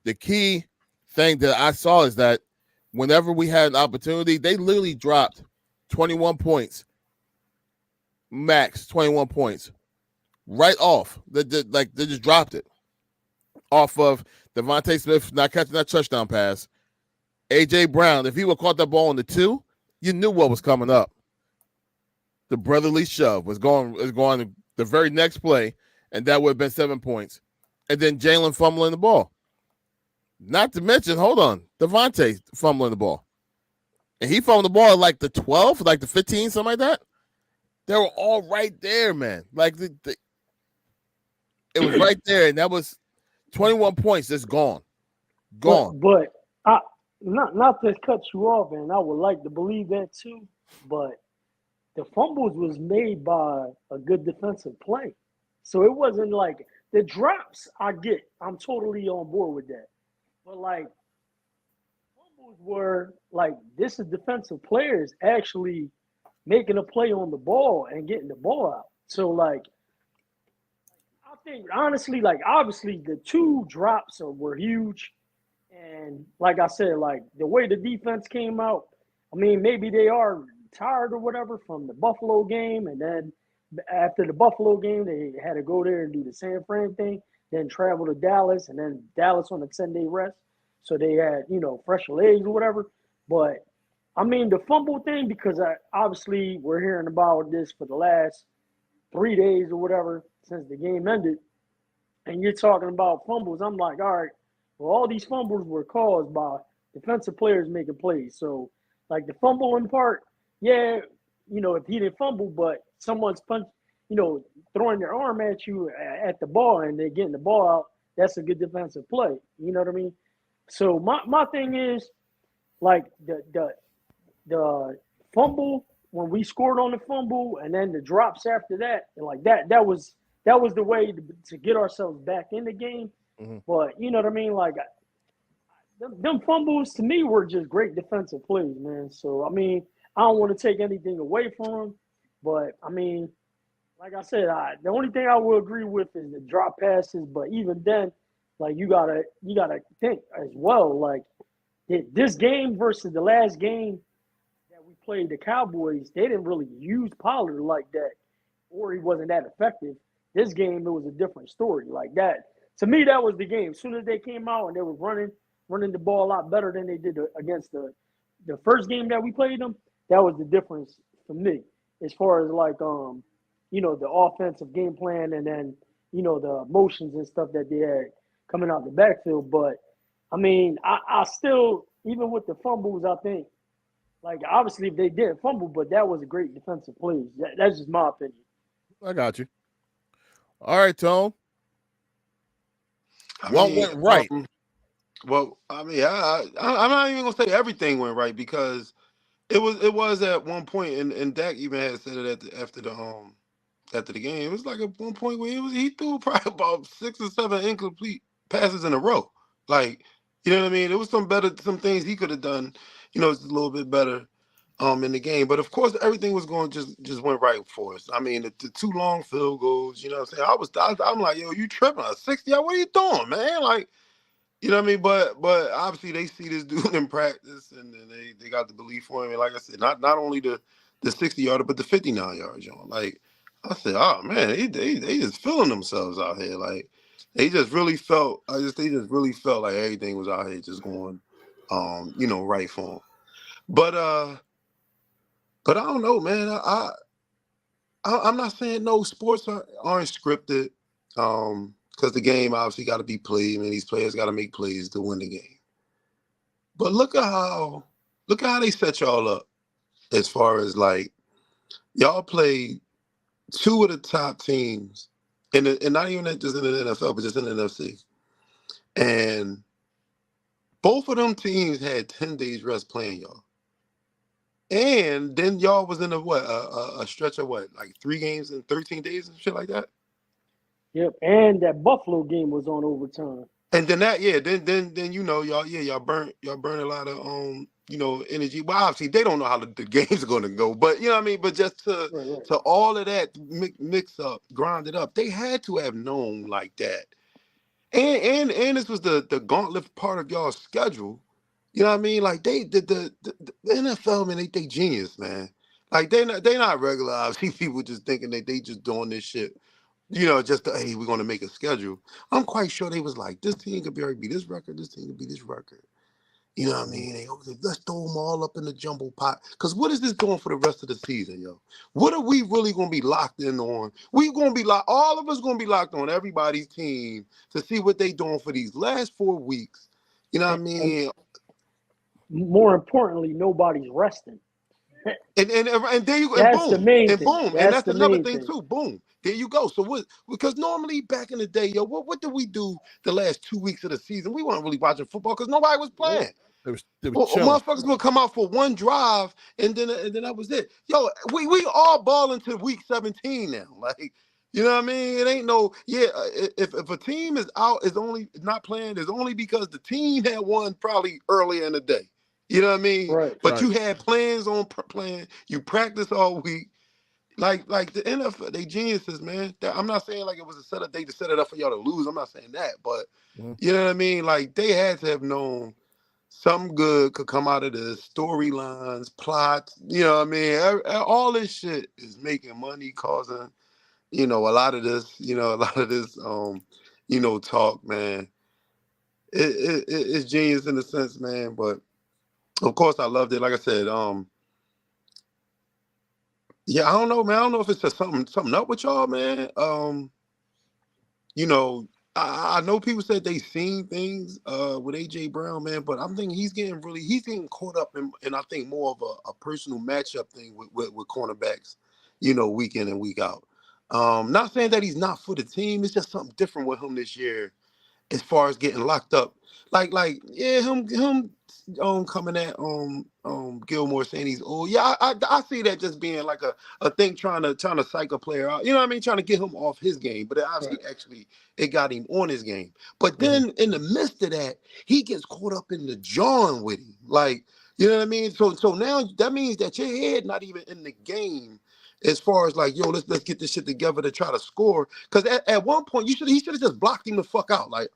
the key thing that I saw is that whenever we had an opportunity, they literally dropped 21 points, max 21 points, right off. They just dropped it off of Devontae Smith not catching that touchdown pass. A.J. Brown, if he would have caught that ball on the 2, you knew what was coming up. The brotherly shove was going the very next play, and that would have been 7 points. And then Jalen fumbling the ball. Not to mention, hold on, Devontae fumbling the ball. And he fumbled the ball at like the 12, like the 15, something like that. They were all right there, man. Like it was right there, and that was 21 points just gone. But I not to cut you off, and I would like to believe that too, but the fumbles was made by a good defensive play. So it wasn't like the drops I'm totally on board with that. But like fumbles were like this is defensive players actually making a play on the ball and getting the ball out. So like I think honestly, like obviously the 2 drops were huge. And like I said, like the way the defense came out, I mean, maybe they are tired or whatever from the Buffalo game. And then after the Buffalo game, they had to go there and do the San Fran thing. then travel to Dallas, and then Dallas on a 10-day rest. So they had, fresher legs or whatever. But I mean, the fumble thing, because obviously we're hearing about this for the last 3 days or whatever since the game ended, and you're talking about fumbles. I'm like, all right, well, all these fumbles were caused by defensive players making plays. So, like the fumbling part, yeah, if he didn't fumble, but someone's throwing their arm at you at the ball and they're getting the ball out, that's a good defensive play. You know what I mean? So my thing is, like the fumble when we scored on the fumble and then the drops after that, and like that was the way to get ourselves back in the game. Mm-hmm. But you know what I mean? Like them fumbles to me were just great defensive plays, man. So I mean, I don't want to take anything away from them, but I mean, like I said, the only thing I will agree with is the drop passes. But even then, like you gotta think as well. Like this game versus the last game that we played the Cowboys, they didn't really use Pollard like that, or he wasn't that effective. This game, it was a different story. Like that, to me, that was the game. As soon as they came out and they were running the ball a lot better than they did against the first game that we played them, that was the difference for me. As far as like the offensive game plan and then the motions and stuff that they had coming out the backfield. But I mean, I still, even with the fumbles, I think, like, obviously they didn't fumble, but that was a great defensive play. That's just my opinion. I got you. All right, Tone. What went right? Well, I mean, I'm not even gonna say everything went right, because it was at one point, and Dak even had said it after the game. It was like at one point where he threw probably about 6 or 7 incomplete passes in a row. Like, you know what I mean? There was some things he could have done, just a little bit better in the game. But of course, everything was going just went right for us. I mean, the 2 long field goals, you know what I'm saying? I'm like, yo, you tripping? 60? What are you doing, man? Like, you know what I mean? But obviously they see this dude in practice, and then they got the belief for him. And like I said, not only the 60-yarder, but the 59-yard joint. Like, I said, oh man, they just feeling themselves out here. Like, they just really felt like everything was out here just going right for them. But I don't know, man. I'm not saying no sports aren't scripted. Because the game obviously got to be played, and these players got to make plays to win the game. But look at how they set y'all up, as far as like y'all played 2 of the top teams, and not even just in the NFL, but just in the NFC. And both of them teams had 10 days rest playing y'all. And then y'all was in a stretch of like 3 games in 13 days and shit like that. Yep, and that Buffalo game was on overtime. And then then y'all burn a lot of energy. Well, obviously they don't know how the games are going to go, but you know what I mean. But just to all of that mix up, grind it up, they had to have known like that. And this was the gauntlet part of y'all's schedule. You know what I mean? Like the NFL, man, they genius, man. Like they not regular. Obviously, people just thinking that they just doing this shit. Just hey, we're gonna make a schedule. I'm quite sure they was like, this team could be this record, this team could be this record. You know what I mean? Let's throw them all up in the jumbo pot. Because what is this doing for the rest of the season, yo? What are we really gonna be locked in on? All of us gonna be locked on everybody's team to see what they doing for these last 4 weeks. You know what I mean? More importantly, nobody's resting. And there you go. That's and boom, the main and thing. boom, and that's another thing too. Boom, there you go. So what? Because normally back in the day, yo, what did we do the last 2 weeks of the season? We weren't really watching football because nobody was playing. They was Motherfuckers would come out for one drive, and then that was it. Yo, we all balling to week 17 now. Like, you know what I mean? It ain't no if a team is out, is only not playing, is only because the team had won probably earlier in the day. You know what I mean? Right. But you had plans on playing. You practice all week. Like the NFL, they geniuses, man. I'm not saying like it was a setup. They just set it up for y'all to lose. I'm not saying that, but you know what I mean. Like they had to have known something good could come out of this. Storylines, plots. You know what I mean. All this shit is making money, causing a lot of this. talk, man. It's genius in a sense, man. But of course, I loved it. Like I said, yeah, I don't know, man. I don't know if it's just something up with y'all, man. I know people said they seen things with AJ Brown, man, but I'm thinking he's getting caught up in I think more of a personal matchup thing with cornerbacks, week in and week out. Not saying that he's not for the team. It's just something different with him this year as far as getting locked up. Him coming at Gilmore saying he's old. Yeah, I see that just being like a thing trying to psych a player out. You know what I mean? Trying to get him off his game. But actually it got him on his game. But then in the midst of that, he gets caught up in the jawing with him. Like, you know what I mean? So now that means that your head not even in the game as far as like, yo, let's get this shit together to try to score. Because at one point he should have just blocked him the fuck out. Like,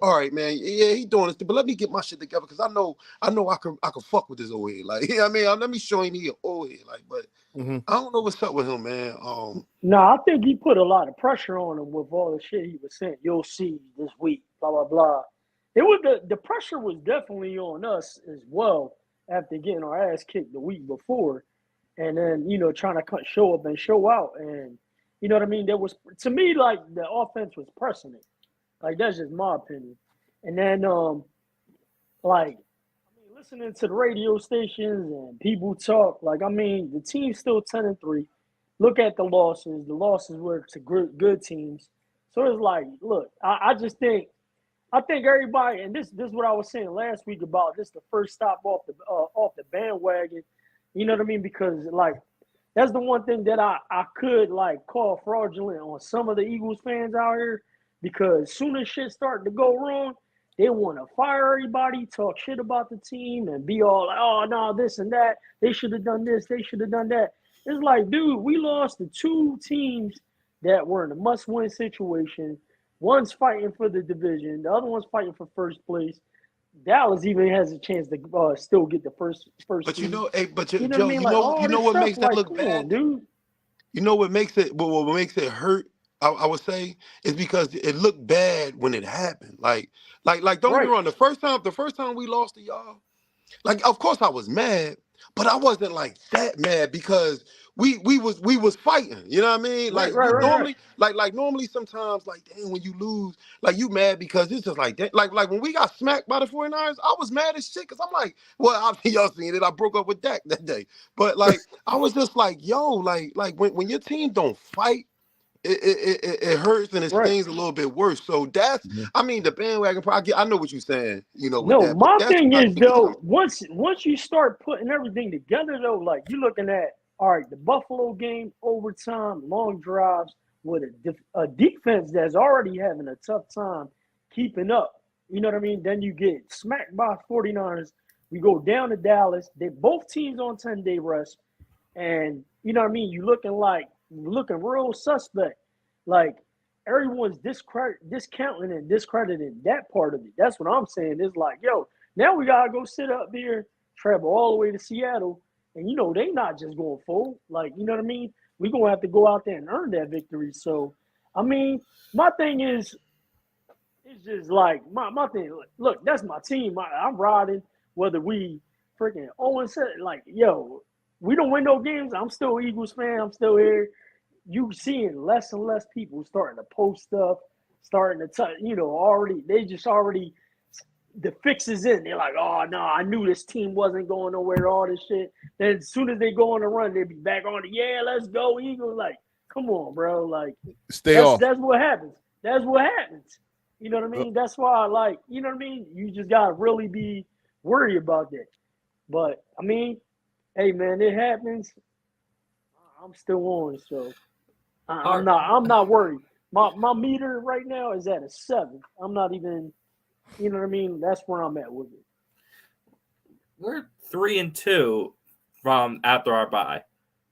all right, man, yeah, he doing this, but let me get my shit together because I know I can fuck with this old head. Like, I mean, let me show him he an old head. Like, but I don't know what's up with him, man. No, I think he put a lot of pressure on him with all the shit he was saying. You'll see this week, blah blah blah. It was the pressure was definitely on us as well after getting our ass kicked the week before. And then, trying to show up and show out. And, you know what I mean? There was, to me, like, the offense was pressing it. Like, that's just my opinion. And then, listening to the radio stations and people talk, the team's still 10-3. Look at the losses. The losses were to good teams. So it's like, look, I think everybody, and this is what I was saying last week about this the first stop off the bandwagon. You know what I mean? Because, that's the one thing that I could, call fraudulent on some of the Eagles fans out here. Because as soon as shit started to go wrong, they want to fire everybody, talk shit about the team, and be all like, oh, no, this and that. They should have done this. They should have done that. It's like, dude, we lost to two teams that were in a must-win situation. One's fighting for the division. The other one's fighting for first place. Dallas even has a chance to still get the first. But seed. you know You know Joe, what I mean? Like, all this what stuff, makes that look come bad? on, dude. You know what makes it hurt? I would say is because it looked bad when it happened. Like don't get me wrong. The first time we lost to y'all, like of course I was mad, but I wasn't like that mad because we was fighting. You know what I mean? Like normally, like normally sometimes like damn when you lose, like you mad because it's just like that. Like when we got smacked by the 49ers, I was mad as shit because I'm like, well, y'all seen it. I broke up with Dak that day. But like I was just like, yo, like when your team don't fight, it hurts and it stings a little bit worse. So that's, I mean, the bandwagon. I know what you're saying, with No, that. But my that's thing what I is think though, once you start putting everything together though, like you're looking at, all right, the Buffalo game, overtime, long drives with a defense that's already having a tough time keeping up. You know what I mean? Then you get smacked by 49ers. We go down to Dallas. They both teams on 10-day rest. And you know what I mean? You're looking real suspect. Like everyone's discounting and discrediting that part of it. That's what I'm saying. It's like, yo, now we gotta go sit up here, travel all the way to Seattle, and they not just going full. Like, you know what I mean? We're gonna have to go out there and earn that victory. So, I mean, my thing is, it's just like my thing. Look, that's my team. I'm riding whether we freaking Owen said, like, yo, we don't win no games. I'm still Eagles fan. I'm still here. You seeing less and less people starting to post stuff, starting to touch, already the fix is in. They're like, oh no, I knew this team wasn't going nowhere, all this shit. Then as soon as they go on the run, they'll be back on it. Yeah, let's go, Eagles. Like, come on, bro. Like, stay off. That's what happens. That's what happens. You know what I mean? That's why, like, you know what I mean? You just gotta really be worried about that. But I mean, hey man, it happens. I'm still on, so I'm not worried. My meter right now is at a 7. I'm not even, you know what I mean? That's where I'm at with it. We're 3-2 from after our bye.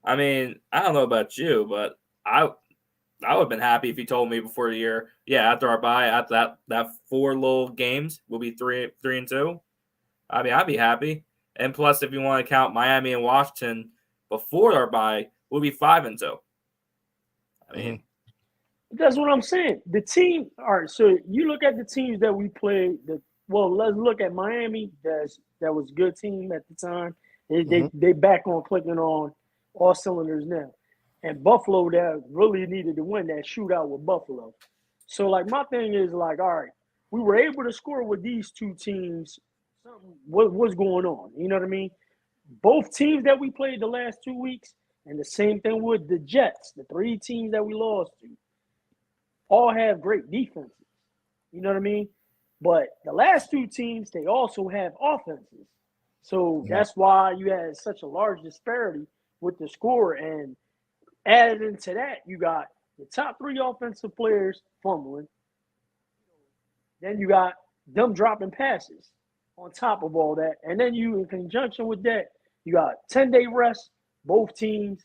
I mean, I don't know about you, but I would have been happy if you told me before the year, yeah, after our bye, after that 4 little games, we'll be 3-2. I mean, I'd be happy. And plus, if you want to count Miami and Washington before our bye, we'll be 5-2. I mean, That's what I'm saying. The team, all right, so you look at the teams that we played. Let's look at Miami. That was a good team at the time. They back on clicking on all cylinders now. And Buffalo that really needed to win that shootout with Buffalo. So like my thing is like, all right, we were able to score with these two teams. What's going on? You know what I mean? Both teams that we played the last 2 weeks, and the same thing with the Jets, the 3 teams that we lost to, all have great defenses. You know what I mean? But the last 2 teams, they also have offenses. So that's why you had such a large disparity with the score. And added into that, you got the top 3 offensive players fumbling. Then you got them dropping passes on top of all that. And then you, in conjunction with that, you got 10-day rest, both teams.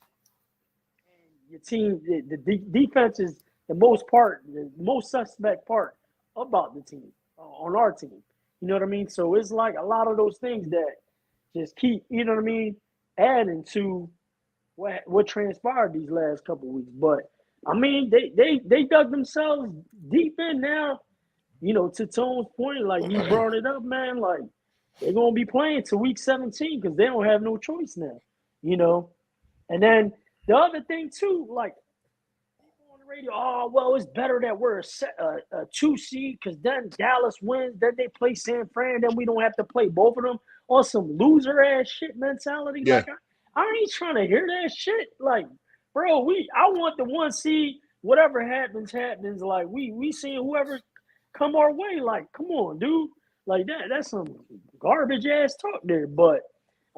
And your team, the defense is the most suspect part about the team, on our team. You know what I mean? So it's like a lot of those things that just keep, you know what I mean, adding to what transpired these last couple of weeks. But I mean, they dug themselves deep in now. You know, to Tone's point, like he brought it up, man. Like they're gonna be playing to week 17 because they don't have no choice now. You know, and then the other thing too, like people on the radio, oh well, it's better that we're a 2 seed because then Dallas wins, then they play San Fran, then we don't have to play both of them on some loser ass shit mentality. Yeah. Like I ain't trying to hear that shit. Like, bro, I want the 1 seed. Whatever happens. Like we seeing whoever come our way. Like, come on, dude. Like that's some garbage ass talk there. But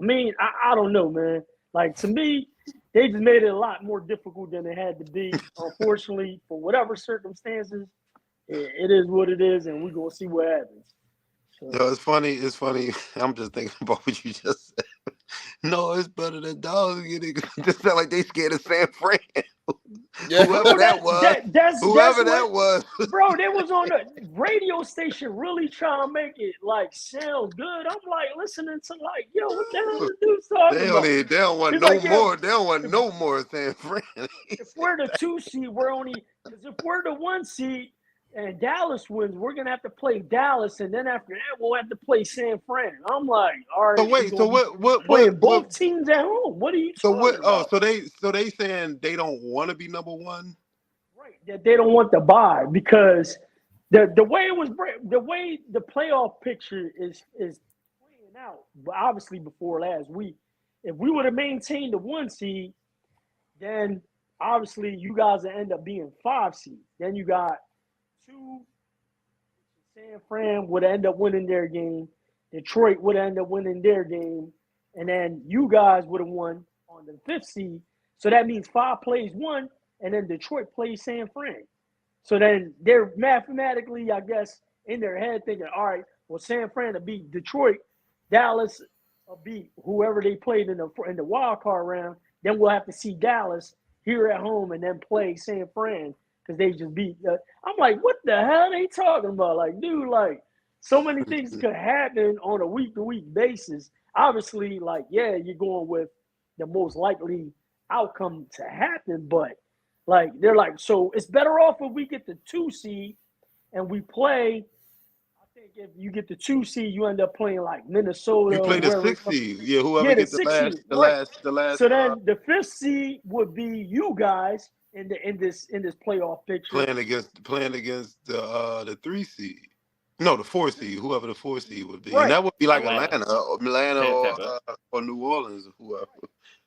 I mean, I don't know, man. Like to me, they just made it a lot more difficult than it had to be. Unfortunately, for whatever circumstances, it is what it is, and we're gonna see what happens. So. Yo, it's funny. I'm just thinking about what you just said. No, it's better than dogs. Just felt like they scared of San Fran. Yeah. Whoever that was. Bro, they was on the radio station really trying to make it like sound good. I'm like listening to like, yo, what the hell is this dude talking about? They don't want He's no like, more. They don't want no more San Fran. If we're the 2 seed, because if we're the 1 seed and Dallas wins, we're gonna have to play Dallas, and then after that we'll have to play San Fran. I'm like, all right. So wait, so what playing both teams at home? What are you talking about? So they saying they don't want to be number 1? Right, that they don't want to buy because the way the playoff picture is playing out. But obviously before last week, if we would have maintained the 1 seed, then obviously you guys would end up being 5 seed. Then you got 2. San Fran would end up winning their game. Detroit would end up winning their game. And then you guys would have won on the 5th seed. So that means 5 plays 1, and then Detroit plays San Fran. So then they're mathematically, I guess, in their head thinking, all right, well, San Fran will beat Detroit. Dallas will beat whoever they played in the wild card round. Then we'll have to see Dallas here at home and then play San Fran because they just beat. I'm like, what the hell are they talking about? Like, dude, like, so many things could happen on a week-to-week basis. Obviously, like, yeah, you're going with the most likely outcome to happen, but, like, they're like, so it's better off if we get the 2 seed and we play. I think if you get the 2 seed, you end up playing, like, Minnesota. You play the 6 seed. Yeah, whoever gets the last. So then the 5th seed would be you guys in this playoff picture. Playing against the 3 seed. No, the 4 seed, whoever the 4 seed would be. Right. And that would be like Atlanta or New Orleans or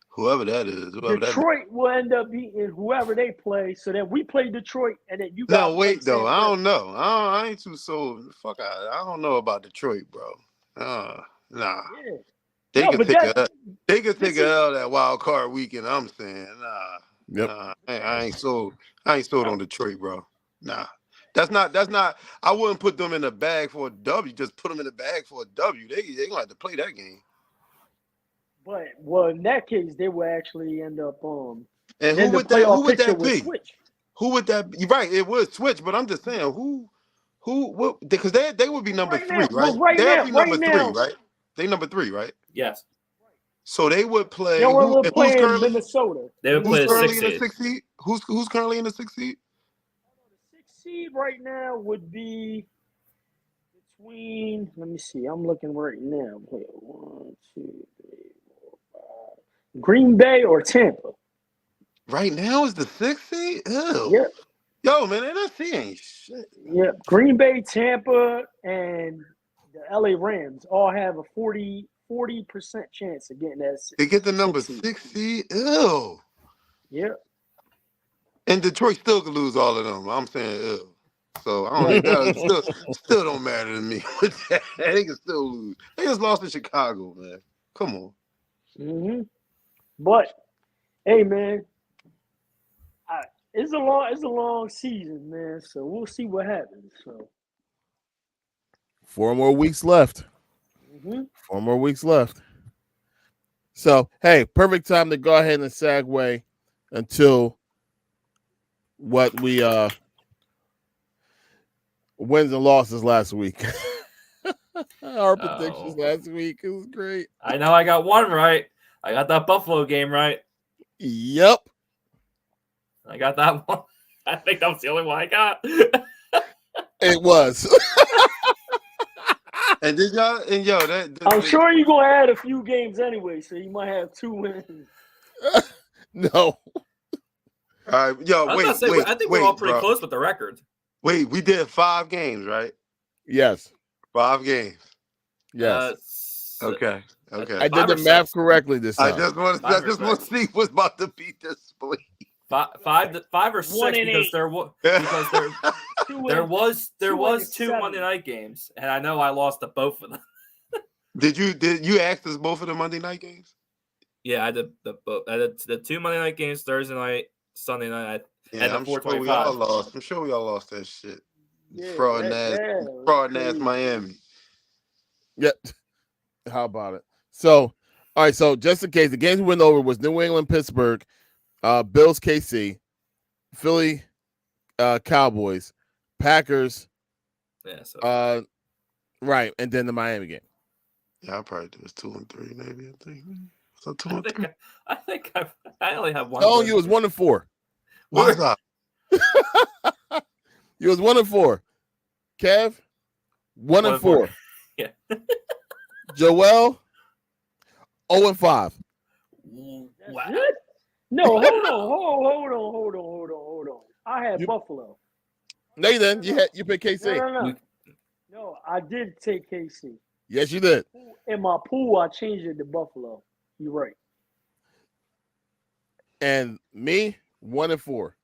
whoever that is. Detroit will end up beating whoever they play. So then we play Detroit, and then you guys. No, wait, though. I don't know. I ain't too sold. Fuck, I don't know about Detroit, bro. Nah. Yeah. They could take a L that wild card weekend. I'm saying, nah. I ain't sold on Detroit, bro. Nah. That's not. I wouldn't put them in the bag for a W. Just put them in the bag for a W. They gonna have to play that game. But in that case, they will actually end up And who would that be? Switch. Who would that be? Right, it would switch. But I'm just saying, what? Because they would be number 3, right? They'll be number 3, right? They number 3, right? Yes. So they would play. Who's currently in Minnesota? They would play who's currently in the 6 seed? Who's currently in the 6 seed? seed right now would be between. Let me see. I'm looking right now. Wait, 1, 2, 3, 4, 5. Green Bay or Tampa? Right now is the 6th seed? Ew. Yep. Yo, man, NFC ain't shit. Yep. Green Bay, Tampa, and the LA Rams all have a 40% chance of getting that. They get the number 6 seed. 6 seed? Ew. Yep. And Detroit still could lose all of them. I'm saying ew. So I don't think that still don't matter to me. They can still lose. They just lost to Chicago, man. Come on. Mm-hmm. But hey, man, it's a long season, man. So we'll see what happens. So 4 more weeks left. mm-hmm. 4 more weeks left. So hey, perfect time to go ahead and segue until what we wins and losses last week. Our predictions last week. It was great. I know I got one right. I got that Buffalo game right. Yep. I got that one. I think that was the only one I got. It was. And did y'all I'm sure you're gonna add a few games anyway, so you might have 2 wins. No. All right, yo, I think we're all pretty close with the record. Wait, we did 5 games, right? Yes. 5 games. Yes. Okay. I did the math correctly this time. I just want to see what's about to be displayed. 5 or 6 because there was 2 Monday night games, and I know I lost to both of them. Did you ask us both of the Monday night games? Yeah, I did the 2 Monday night games, Thursday night, Sunday night. Yeah, I'm sure we all lost. I'm sure we all lost that shit. Yeah, fraud ass Miami. Yep. How about it? So, all right. So, just in case, the games we went over was New England, Pittsburgh, Bills, KC, Philly, Cowboys, Packers. Yeah. So. Right, and then the Miami game. Yeah, I probably did 2 and 3, maybe. I think. So 2 and 3. I think I only have one. Oh, you was 1 and 4. What's up? You was 1 and 4. Kev, 1 and 4. Yeah. Joel, 0 and 5. Wow. No, hold on. I had Buffalo. No, you didn't. You picked KC. No, I did take KC. Yes, you did. In my pool, I changed it to Buffalo. You're right. And me, 1 and 4.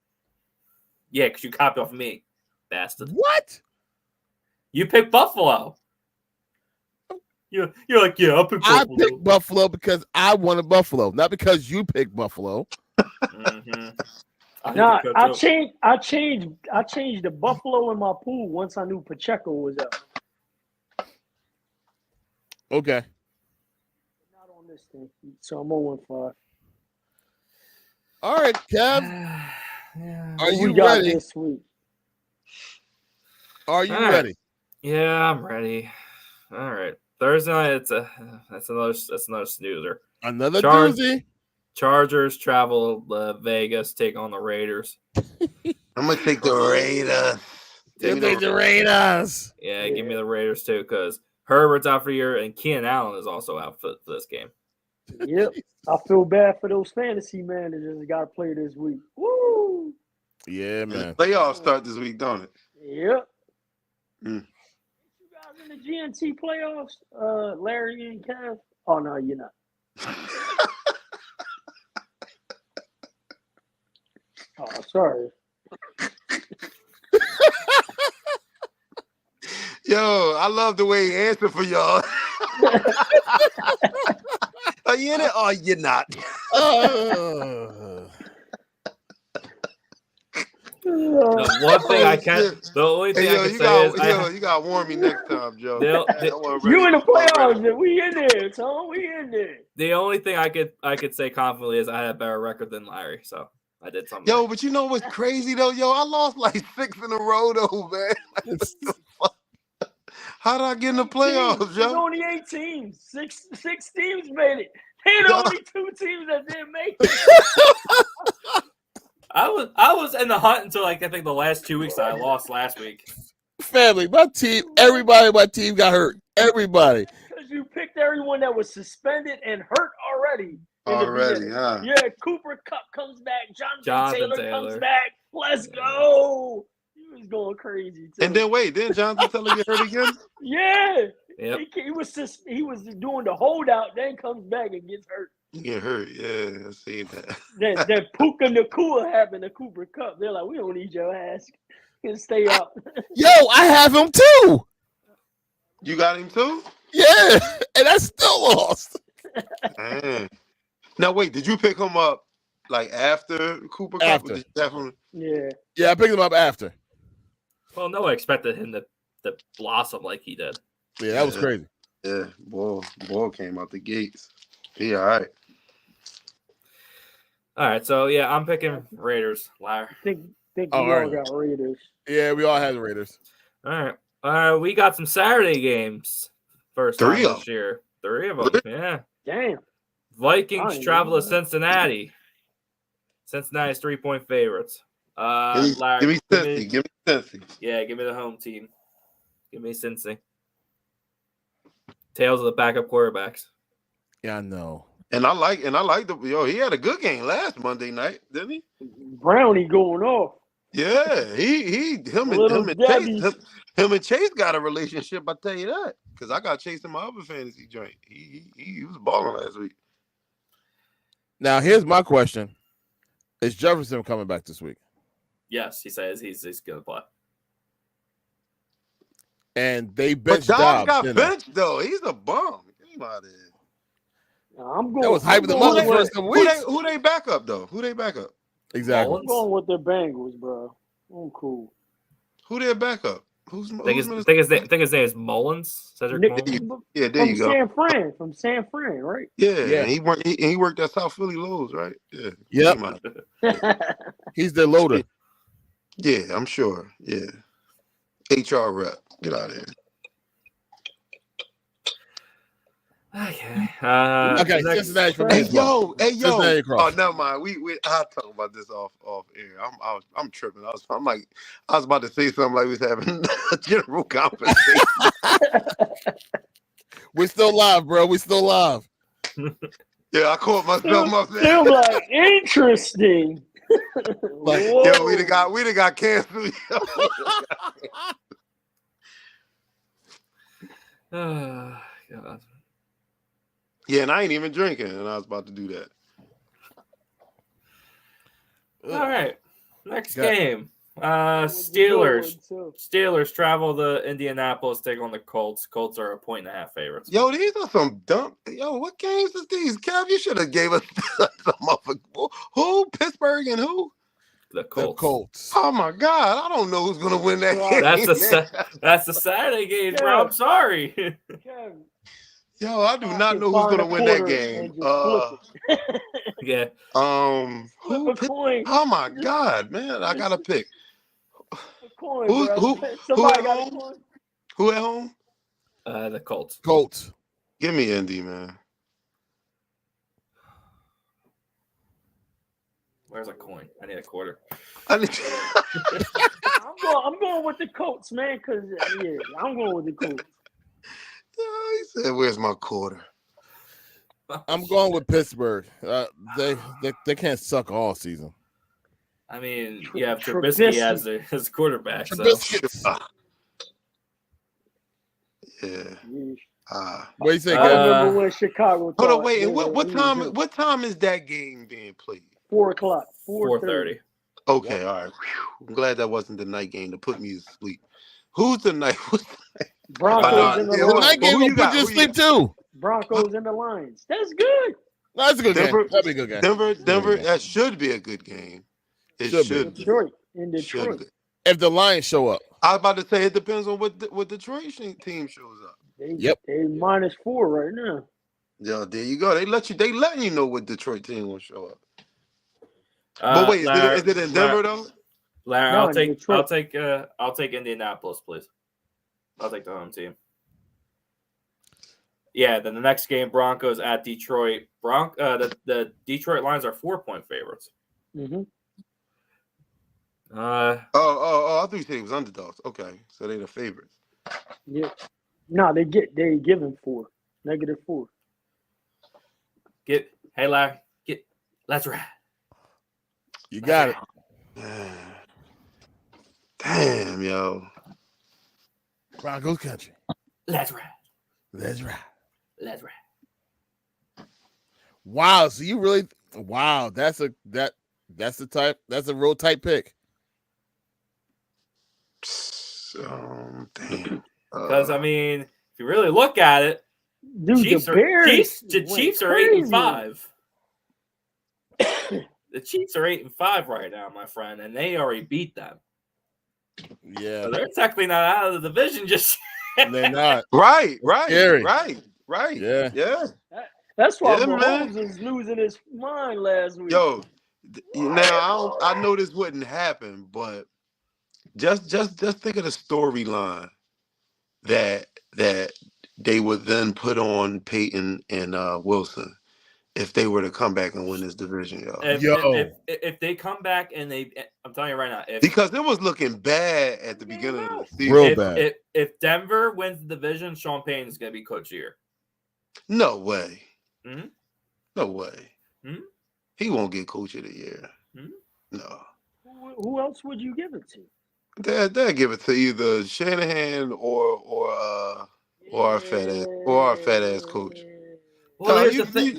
Yeah, because you copied off me, bastard. What? You picked Buffalo. You're like, yeah, I'll pick Buffalo. I picked Buffalo because I wanted Buffalo, not because you picked Buffalo. Mm-hmm. I changed the Buffalo in my pool once I knew Pacheco was out. Okay. Not on this thing, so I'm 0-5. All right, Kev. Yeah. Are you got ready? This week? Are you ready? Yeah, I'm ready. All right. Thursday night, that's another snoozer. Another doozy. Chargers travel to Vegas, take on the Raiders. I'm gonna take the Raiders. Take the Raiders. Yeah, give me the Raiders too, because Herbert's out for a year, and Keenan Allen is also out for this game. Yep. I feel bad for those fantasy managers that got to play this week. Woo! Yeah, man. Playoffs start this week, don't it? Yep. Mm. You guys in the GNT playoffs, Larry and Kev? Oh, no, you're not. Oh, sorry. Yo, I love the way he answered for y'all. Are you in it or you're not? The one thing I can, the only thing I can say is, you gotta warn me next time, Joe. You in the playoffs, and we in there, Tom. We in there. The only thing I could say confidently is I had a better record than Larry, so I did something. Yo, but you know what's crazy though? Yo, I lost like 6 in a row though, man. What the fuck? How did I get in the playoffs, Joe? There's only 8 teams. Six teams made it. Ain't only 2 teams that didn't make it. I was in the hunt until like I think the last 2 weeks. I lost last week. Family, my team, everybody on my team got hurt. Everybody. Because you picked everyone that was suspended and hurt already. In the Already, beginning. huh? Yeah, Cooper Kupp comes back. Jonathan Taylor comes back. Let's go. He was going crazy too. And then wait, didn't Jonathan Taylor get hurt again? Yeah. Yep. He was doing the holdout, then comes back and gets hurt. He get hurt. Yeah, I seen that. Then Puka Nakua happened to Cooper Kupp. They're like, we don't need your ass. You can stay up. Yo, I have him too. You got him too? Yeah, and I still lost. Man. Now wait, did you pick him up like after Cooper Kupp? After. Did you have him? Yeah, I picked him up after. Well, no one expected him to blossom like he did. Yeah, that was crazy. Yeah, boy came out the gates. He all right. All right, so yeah, I'm picking Raiders. Liar. Think we Oh, all all right. got Raiders. Yeah, we all had the Raiders. All right. We got some Saturday games. First time Three of this year. 3 of them. Yeah. Damn. Vikings Fine, travel to man. Cincinnati. Cincinnati's 3-point favorites. Larry, Give me Cincy. Give me Cincy. Yeah, give me the home team. Give me Cincy. Tails of the backup quarterbacks. Yeah, I know. And I like he had a good game last Monday night, didn't he? Brownie going off. Yeah, him and Chase got a relationship. I tell you that because I got Chase in my other fantasy joint. He was balling last week. Now, here's my question: is Jefferson coming back this week? Yes, he says he's going to play. And they But benched Dobbs Dobbs. got benched though. He's a bum. Get him out of here. I'm going. That was hyping them up the first couple weeks. Who they back up though? Who they back up? Exactly. I'm going with the Bengals, bro. I'm cool. Who their backup? I think his name is Mullins. Cedric Mullins. Yeah, there you go. From San Fran, right? Yeah. He worked at South Philly Lowe's, right? Yeah. Yep. He's the loader. Yeah, I'm sure. Yeah. HR rep. Get out of here. Okay. Okay. Cincinnati from Hey yo. Cincinnati Oh, never mind. I'll talk about this off air. I'm tripping. I was about to say something like we was having a general conversation. We're still live, bro. We're still live. Yeah, I caught myself. Still like interesting. Like, yo, we done got canceled. God. Yeah, and I ain't even drinking, and I was about to do that. All right. Next game. Steelers travel to Indianapolis, take on the Colts. Colts are 1.5 favorites. Yo, these are some dumb. Yo, what games is these, Kev? You should have gave us some of who? Pittsburgh and who? The Colts. Oh my God, I don't know who's gonna win that game. That's the Saturday game, bro. I'm sorry. Yo, I do not know who's gonna win that game. Yeah. Who? Oh my God, man, I gotta pick. Who at home? Who at home? The Colts. Give me Indy, man. Where's a coin? I need a quarter. I'm going with the Colts, man, because I'm going with the Colts. He said, "Where's my quarter?" I'm going with Pittsburgh. They can't suck all season. I mean, you have Trubisky as his quarterback. So. Yeah. What do you think? I remember when Chicago. Hold on, wait. And what time is that game being played? 4:00. 4:30. Okay, all right. Whew. I'm glad that wasn't the night game to put me to sleep. Who's the night? Broncos and the Lions. The night game will put you to sleep too. Broncos and the Lions. That's good. That's a good game. That'd be a good game. Denver. That should be a good game. It should be. Detroit. If the Lions show up, I was about to say it depends on what Detroit team shows up. They -4 right now. Yeah, there you go. They letting you know what Detroit team will show up. But wait, is it in Denver though? Larry, I'll take Indianapolis, please. I'll take the home team. Yeah, then the next game, Broncos at Detroit. The Detroit Lions are 4-point favorites. Mm-hmm. I thought you said it was underdogs. Okay, so they the favorites. Yeah. No, they giving 4. -4. Hey Larry, let's ride. You got it. Damn, yo. Broncos country. Let's ride. Let's ride. Let's ride. Wow. So you really? Wow. That's a real tight pick. Damn. Because I mean, if you really look at it, Dude, Chiefs the Bears Chiefs are crazy. 8-5. The Chiefs are 8-5 right now, my friend, and they already beat them. Yeah. So they're technically not out of the division just yet. They're not. Right. Yeah. That's why Yeah, Mahomes man. is losing his mind last week. Yo, now I know this wouldn't happen, but just think of the storyline that they would then put on Peyton and Wilson if they were to come back and win this division, yo. If they come back and I'm telling you right now, because it was looking bad at the beginning of the season. Real bad. If Denver wins the division, Sean Payton is going to be coach of the year. No way. Mm-hmm. No way. Mm-hmm. He won't get coach of the year. Mm-hmm. No. Who else would you give it to? They'll give it to either Shanahan or our fat ass coach. Well, here's the thing.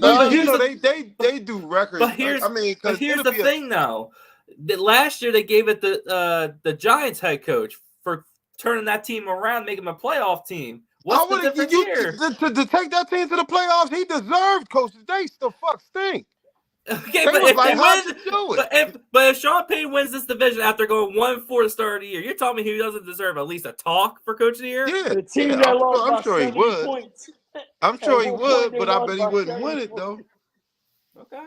They do records. But here's the thing, though. Last year they gave it the Giants head coach for turning that team around, making them a playoff team. What's the difference here? To take that team to the playoffs, he deserved coaches. They still stink. Okay, but if Sean Payton wins this division after going 1-4 to start of the year, you're telling me he doesn't deserve at least a talk for coach of the year? Yeah, the team that lost I'm by sure he 70 would. points. I'm sure he would, but I bet he wouldn't win it though. Okay.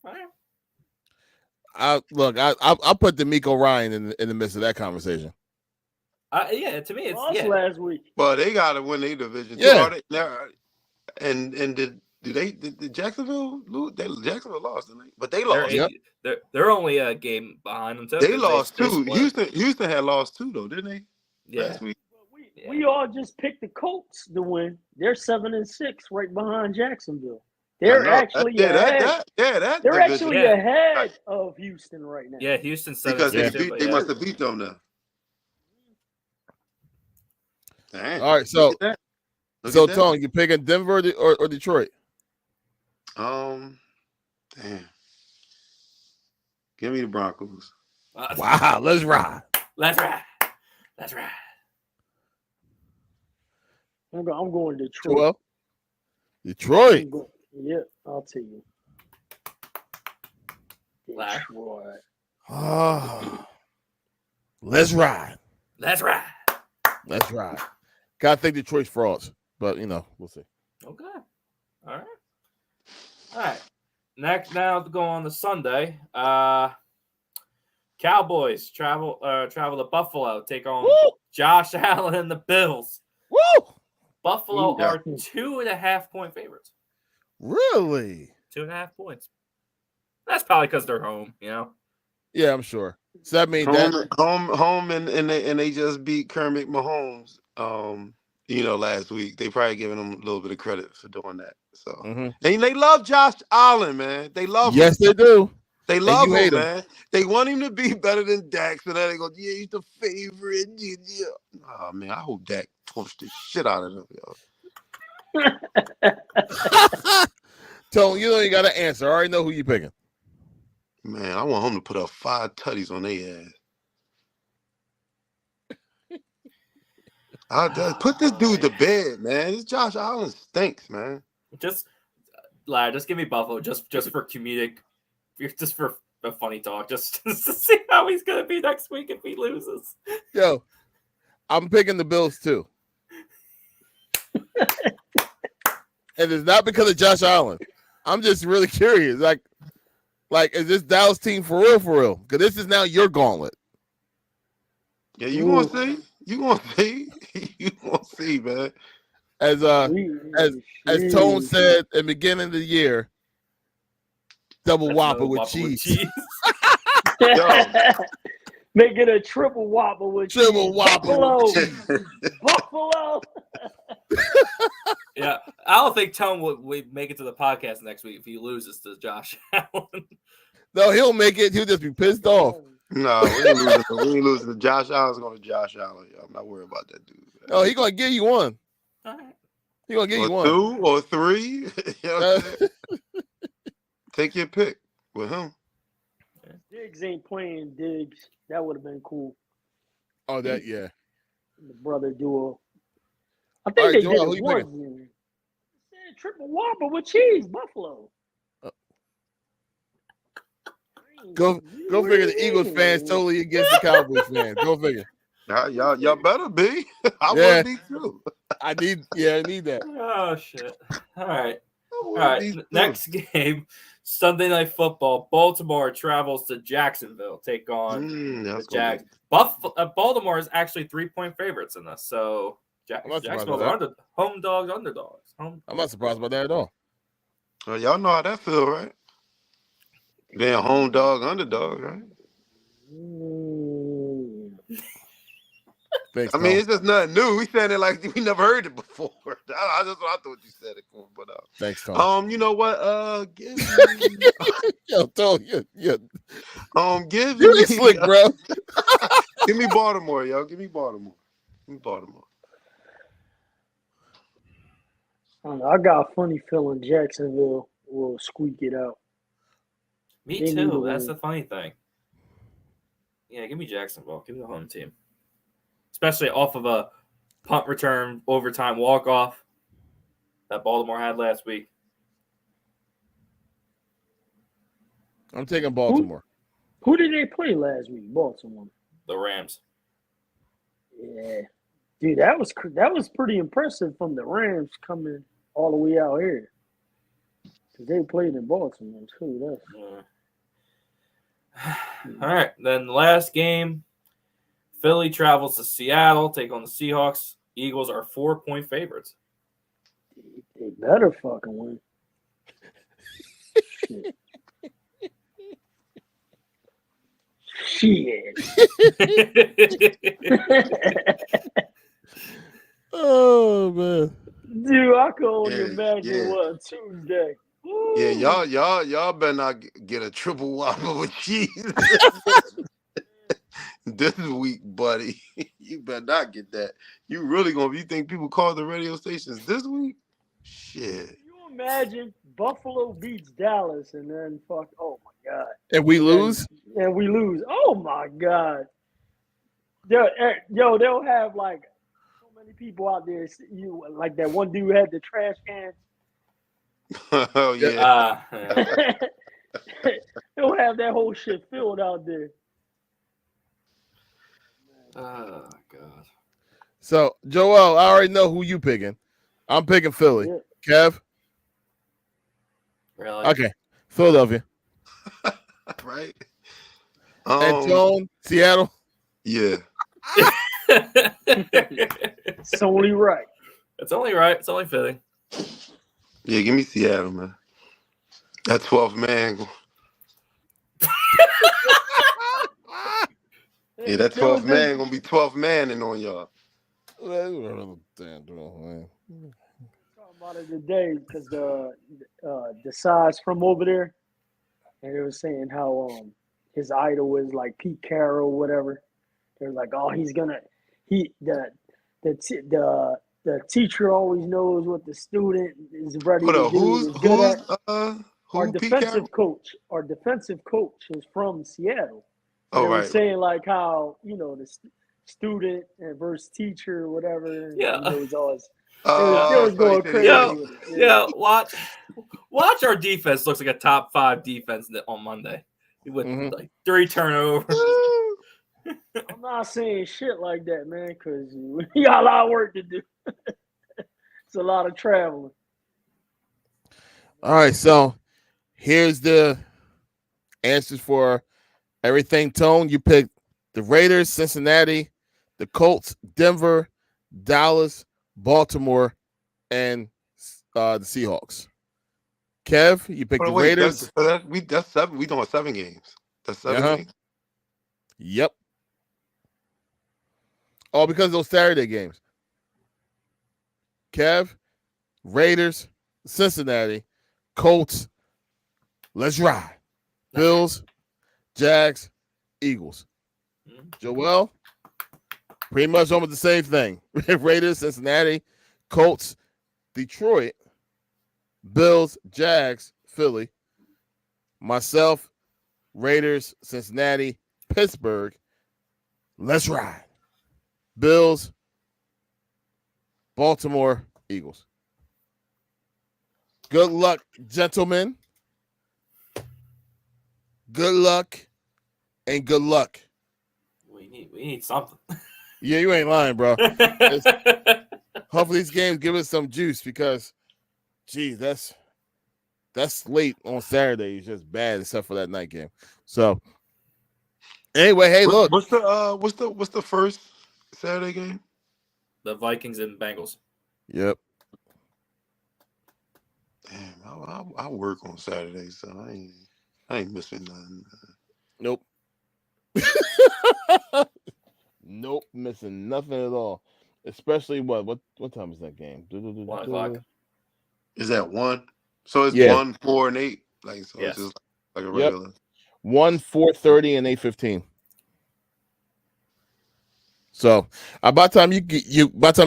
All right. I'll put D'Amico Ryan in the midst of that conversation. Yeah, to me it's last week. Well, they got to win their division. Yeah. And did Jacksonville lose? Jacksonville lost, didn't they? But they lost. They're only a game behind them. They lost too. Houston had lost too, though, didn't they? Yeah. Last week. We all just picked the Colts to win. They're 7-6, right behind Jacksonville. They're actually ahead. They're actually ahead of Houston right now. Yeah, Houston 7-6 because they must have beat them now. Dang. All right, so Tone, you picking Denver or Detroit? Damn. Give me the Broncos. Wow, let's ride. Let's ride. Let's ride. I'm going Detroit. Well, Detroit. Yeah, I'll tell you. Detroit. Oh, let's ride. Let's ride. Let's ride. Gotta think Detroit's frauds, but we'll see. Okay. All right. Next, now to go on to Sunday. Cowboys travel to Buffalo, take on Josh Allen and the Bills. Woo! Buffalo are 2.5-point favorites. Really? 2.5 points. That's probably because they're home, Yeah, I'm sure. So that means home, and they just beat Kermit Mahomes. Last week they probably giving him a little bit of credit for doing that. So and they love Josh Allen, man. They love him. Yes, they do. They love him, man. They want him to be better than Dak. So then they go, yeah, he's the favorite. Yeah. Oh man, I hope Dak torched the shit out of him, yo. Tone, you got to answer. I already know who you picking. Man, I want him to put up 5 tutties on their ass. Put this dude to bed, man. This Josh Allen stinks, man. Just give me Buffalo, just for comedic, just for a funny talk, just to see how he's gonna be next week if he loses. Yo, I'm picking the Bills too, and it's not because of Josh Allen. I'm just really curious, like, is this Dallas team for real? Because this is now your gauntlet. Yeah, you gonna see. You gonna see, man. As Tone said at the beginning of the year, double Whopper with cheese. Make it a triple whopper with Triple cheese. whopper with Buffalo. Yeah, I don't think Tone would make it to the podcast next week if he loses to Josh Allen. No, he'll make it. He'll just be pissed off. No, we ain't losing to Josh Allen's going to Josh Allen. Yo. I'm not worried about that dude. Oh, he gonna give you one. All right. He gonna give Or you one. 2 or 3. You know what I'm saying? Take your pick with him. Diggs ain't playing Diggs. That would have been cool. Oh, that yeah. The brother duo. I think All right, they Joel, who did it you once. Said triple whopper with cheese, Buffalo. Go figure. The Eagles fans totally against the Cowboys fans. Go figure. Y'all better be. I Yeah. would be too. I need that. Oh shit! All right. I All would right, be too. next game, Sunday Night Football. Baltimore travels to Jacksonville, take on the That's gonna Jags. Baltimore is actually 3-point favorites in this, so I'm not surprised Jacksonville's about are home dogs, underdogs. I'm not surprised about that at all. Well, y'all know how that feel, right? Being home dog, underdog, right? Thanks, I mean, Tom. it's just nothing new. We saying it like we never heard it before. That's what I thought you said it for. But Thanks, Tom. you know what? Give me, Yo, Tom, give you me, slick, bro. give me Baltimore, yo. Give me Baltimore. Give me Baltimore. I don't know, I got a funny feeling Jacksonville will squeak it out. Me They need too. to That's win. the funny thing. Yeah, give me Jacksonville. Give me the home team, especially off of a punt return overtime walk off that Baltimore had last week. I'm taking Baltimore. Who did they play last week? Baltimore. The Rams. Yeah, dude, that was pretty impressive from the Rams coming all the way out here. Cause they played in Baltimore too. All right, then the last game, Philly travels to Seattle, take on the Seahawks. Eagles are 4-point favorites. They better fucking win. Shit. Oh man. Dude, I can only Yeah, imagine yeah. what Tuesday. Woo. Yeah, y'all better not get a triple whopper with cheese this week, buddy. You better not get that. You really you think people call the radio stations this week? Shit. Can you imagine Buffalo beats Dallas and then oh my God. And we lose? And we lose. Oh my God. They'll have like so many people out there. You like that one dude had the trash can. Oh yeah. Yeah. They'll have that whole shit filled out there. Oh God. So, Joel, I already know who you picking. I'm picking Philly. Yeah. Kev? Really? Okay. Philadelphia. Right. And Tone, Seattle. Yeah. It's only right. It's only right. It's only fitting. Yeah, give me Seattle, man. That 12th man. Yeah, that 12th man gonna be 12th manning on y'all. Talking about it today because the size from over there, and they were saying how his idol is like Pete Carroll, whatever. They're like, oh, the teacher always knows what the student is ready to do. Our defensive coach is from Seattle. And they were saying like how the student versus teacher or whatever. Yeah. It was always. It was going crazy. Yeah, watch our defense. Looks like a top 5 defense on Monday with like 3 turnovers. I'm not saying shit like that, man, because we got a lot of work to do. It's a lot of traveling. All right, so here's the answers for everything. Tone, you picked the Raiders, Cincinnati, the Colts, Denver, Dallas, Baltimore, and the Seahawks. Kev, you picked the Raiders. That's 7. We doing 7 games. That's 7 games. Yep. All because of those Saturday games. Kev, Raiders, Cincinnati, Colts, let's ride. Bills, Jags, Eagles. Joel, pretty much almost the same thing. Raiders, Cincinnati, Colts, Detroit, Bills, Jags, Philly. Myself, Raiders, Cincinnati, Pittsburgh. Let's ride. Bills, Baltimore, Eagles. Good luck, gentlemen. Good luck and good luck. We need something. Yeah, you ain't lying, bro. Hopefully these games give us some juice because, geez, that's late on Saturday. It's just bad, except for that night game. So, anyway, hey, look. What's the first Saturday game? The Vikings and Bengals. Yep. Damn, I work on Saturday, so I ain't missing nothing. Nope. Nope, missing nothing at all. Especially what time is that game? 1 o'clock. Is that 1? So it's 1, 4, and 8. Like so, yes. It's just like a regular. 1, 4:30, and 8:15. So by the time you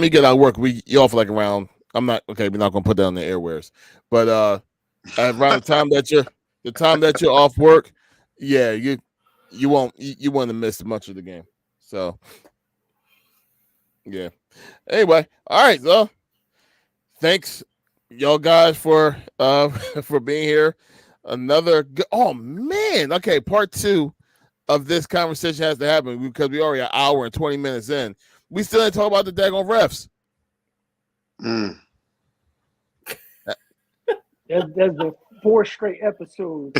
get out of work, you off like around. I'm not okay. We're not gonna put that on the airwares, but around the time that you're off work, yeah, you won't miss much of the game. So yeah. Anyway, all right. So thanks, y'all guys for being here. Oh man. Okay, part 2 of this conversation has to happen because we already an hour and 20 minutes in. We still ain't talk about the daggone refs. That's the 4 straight episodes.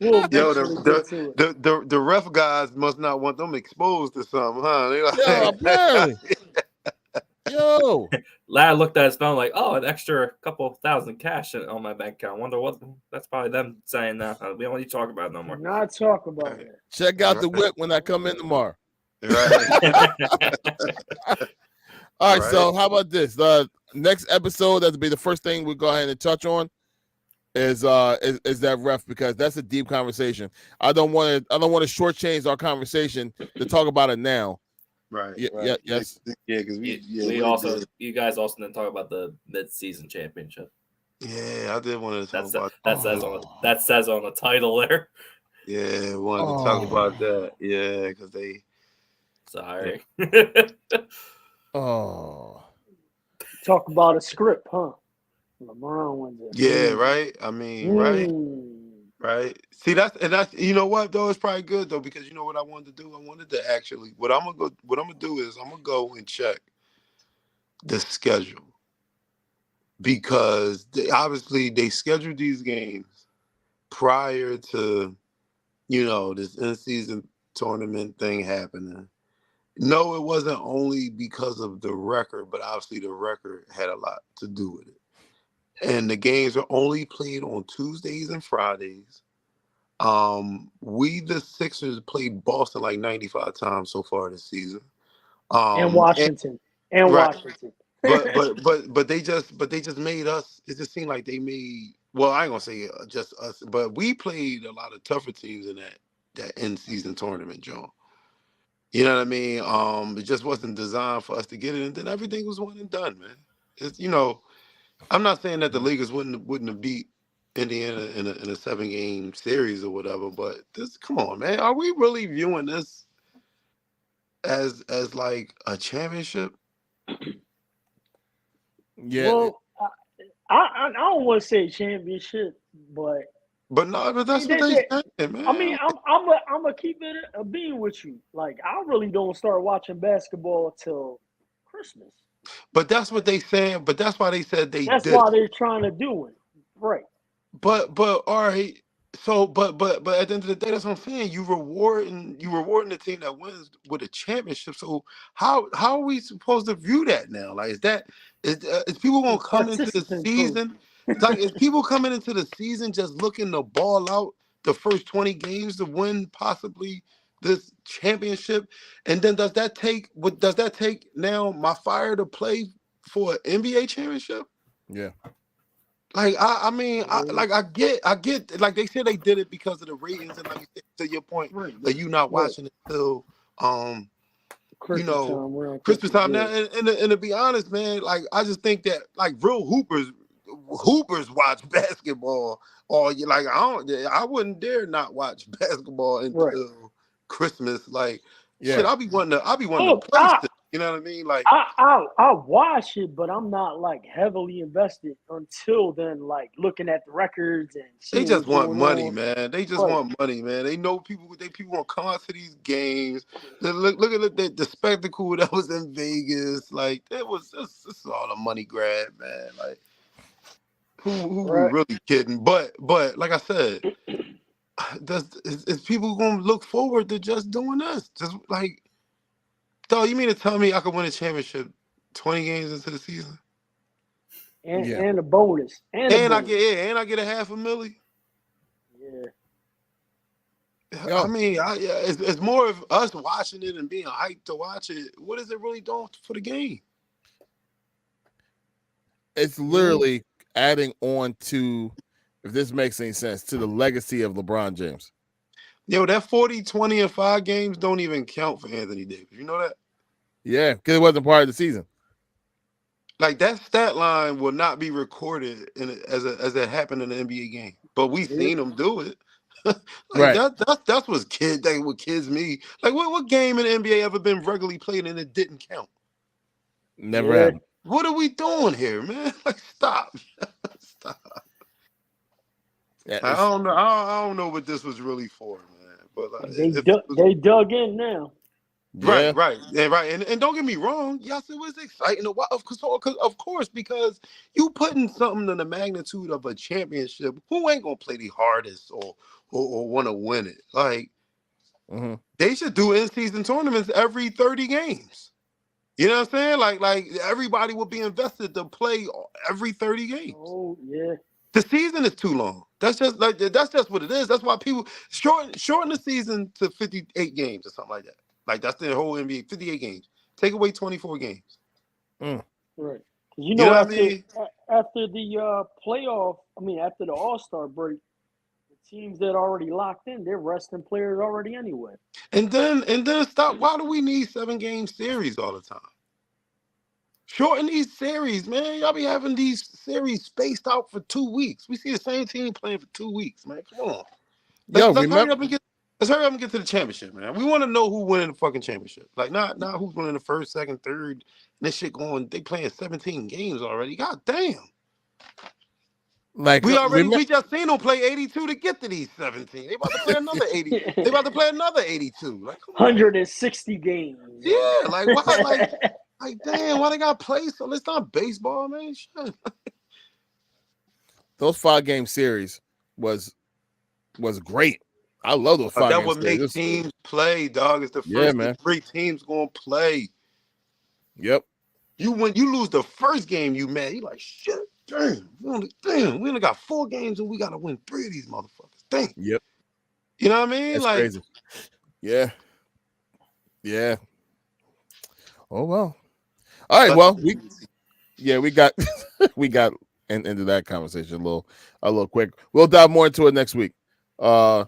We'll Yo, the ref guys must not want them exposed to something, huh? They like, Yeah, apparently. Yo. Lad looked at his phone like, oh, an extra couple thousand cash on my bank account. I wonder what that's probably them saying that. We don't need to talk about it no more. Not talk about it. Check out the whip when I come in tomorrow. Right. All right, so how about this? The next episode, that'll be the first thing we go ahead and touch on is that ref, because that's a deep conversation. I don't want to shortchange our conversation to talk about it now. Right. Yeah. Right. Yeah. Yes. Yeah. Because you guys also didn't talk about the mid-season championship. Yeah, I did want to talk about that says on the title there. Yeah, wanted to talk about that. Yeah, because they. Sorry. Talk about a script, huh? LeBron went there. Yeah, right. I mean, right. See, that's you know what though, it's probably good though, because you know what I wanted to do. I wanted to actually what I'm gonna do is I'm gonna go and check the schedule, because obviously they scheduled these games prior to this in-season tournament thing happening. No, it wasn't only because of the record, but obviously the record had a lot to do with it. And the games are only played on Tuesdays and Fridays. We, the Sixers, played Boston like 95 times so far this season. And Washington. Washington. but they just made us. It just seemed like they made. Well, I ain't gonna say just us, but we played a lot of tougher teams in that in-season tournament, John. You know what I mean? It just wasn't designed for us to get it, and then everything was one and done, man. It's I'm not saying that the Lakers wouldn't have beat Indiana in a 7-game series or whatever, but come on, man, are we really viewing this as like a championship? Yeah. Well, I don't want to say championship, but no, but that's what they saying, man. I mean, I'm gonna keep it a being with you. Like, I really don't start watching basketball till Christmas. But that's what they saying. But that's why they said they. That's why they're trying to do it, right? But all right. So but at the end of the day, that's what I'm saying. You rewarding the team that wins with a championship. So how are we supposed to view that now? Like, is people gonna come into the season? Like, is people coming into the season just looking to ball out the first 20 games to win possibly this championship, and then does that take now my fire to play for an NBA championship? Yeah. Like I get like they said they did it because of the ratings, and like you said, to your point, Right. like you not watching it till Christmas time, we're on Christmas time yeah. now, and to be honest, man, like I just think that like real hoopers watch basketball all year. Like I wouldn't dare not watch basketball until Christmas. Like shit, I'll be wanting to place it. You know what I mean? Like I'll watch it, but I'm not like heavily invested until then. Like looking at the records and they seeing just what's want going money, on. man. They just want money, man. They know people want to come out to these games. Look at the spectacle that was in Vegas. Like this is all a money grab, man. Like who we really kidding? But like I said, is people gonna look forward to just doing this? Just like, dog, you mean to tell me I could win a championship 20 games into the season? And a bonus. And I get $500,000. Yeah. I mean, it's more of us watching it and being hyped to watch it. What is it really doing for the game? It's literally adding on to, if this makes any sense, to the legacy of LeBron James. Yo, that 40, 20, and 5 games don't even count for Anthony Davis. You know that? Yeah, because it wasn't part of the season. Like that stat line will not be recorded as it happened in the NBA game, but we seen them do it. Like that's what kids me. Like what game in the NBA ever been regularly played and it didn't count? Never happened. What are we doing here, man? Like stop. Yeah, I don't know. I don't know what this was really for, man. But like, they dug in now. Yeah. Right. And don't get me wrong. Yes, it was exciting. Of course, because you putting something in the magnitude of a championship. Who ain't gonna play the hardest or want to win it? Like they should do in-season tournaments every 30 games. You know what I'm saying? Like everybody will be invested to play every 30 games. Oh yeah. The season is too long. That's just what it is. That's why people shorten the season to 58 games or something like that. Like that's the whole NBA, 58 games. Take away 24 games. Right. Because after the playoff, after the All-Star break, the teams that already locked in, they're resting players already anyway. And then stop. Why do we need 7-game series all the time? Shorten these series, man. Y'all be having these series spaced out for 2 weeks. We see the same team playing for 2 weeks, man. Come on. Let's hurry up and get to the championship, man. We want to know who winning the fucking championship. Like not who's winning the first, second, third. And this shit going. They playing 17 games already. God damn. Like we just seen them play 82 to get to these 17. They about to play another 80. They about to play another 82. Like 160 games. Yeah, like why? Like damn, why they got to play so? It's not baseball, man. Shit. Those 5-game series was great. I love those 5 games. That would make teams play, dog. It's the first 3 teams gonna play. Yep. You lose the first game, you mad. You like shit. Damn, we only got 4 games and we gotta win 3 of these motherfuckers. Damn. Yep. You know what I mean? That's like crazy. Yeah. Yeah. Oh well. All right. Well, we got into that conversation a little quick. We'll dive more into it next week. And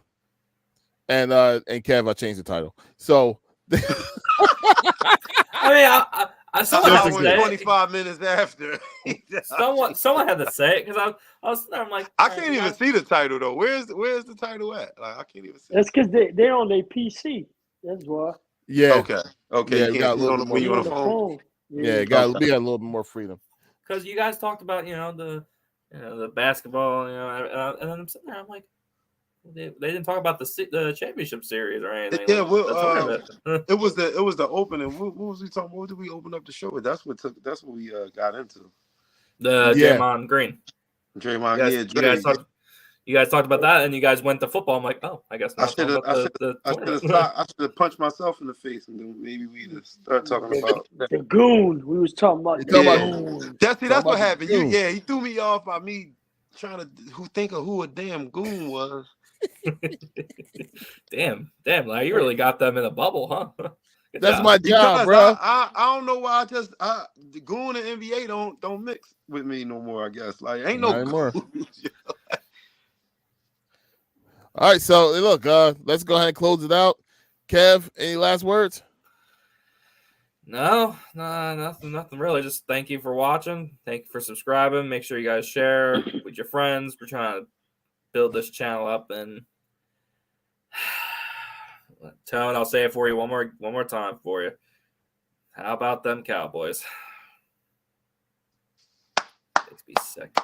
Kev, I changed the title. So I someone 25 minutes after. someone had to say it because I'm like I can't even see the title though. Where's the title at? Like I can't even see. That's because they're on their PC. That's why. Yeah. Okay. Yeah, you can't see it on the phone. Yeah, we got a little bit more freedom. Because you guys talked about the basketball, and then I'm sitting there, I'm like, they didn't talk about the championship series or anything. Yeah, it was the opening. What was we talking? What did we open up the show with? That's what we got into. The Draymond Green. Draymond. You guys talked about that, and you guys went to football. I'm like, oh, I guess I should have punched myself in the face, and then maybe we just start talking about the goon. We was talking about. That's what happened. He threw me off by me trying to think of who a damn goon was. Damn, like you really got them in a bubble, huh? Good That's job. my job, bro. I don't know why the Goon and NBA don't mix with me no more. I guess like ain't Not no anymore. Goons. All right, so look, let's go ahead and close it out. Kev, any last words? No, nothing really. Just thank you for watching. Thank you for subscribing. Make sure you guys share with your friends. We're trying to build this channel up, and Tone, I'll say it for you one more time for you. How about them Cowboys? Makes me sick.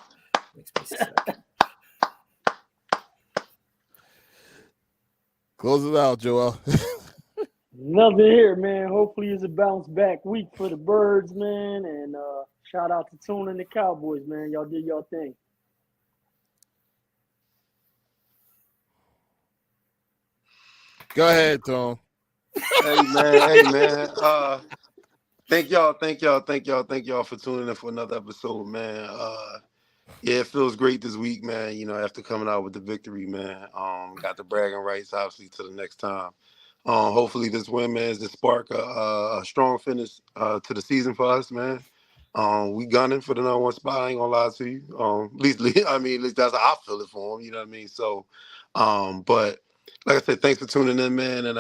Close it out, Joel. Nothing here, man. Hopefully it's a bounce back week for the Birds, man. And shout out to Tune and the Cowboys, man. Y'all did y'all thing. Go ahead, Tone. Hey man. Thank y'all for tuning in for another episode, man. Yeah, it feels great this week, man. You know, after coming out with the victory, man. Got the bragging rights, obviously, to the next time. Hopefully this win, man, is to spark a strong finish to the season for us, man. We gunning for the number one spot. I ain't gonna lie to you. At least that's how I feel it for them. You know what I mean? So, but like I said, thanks for tuning in, man. And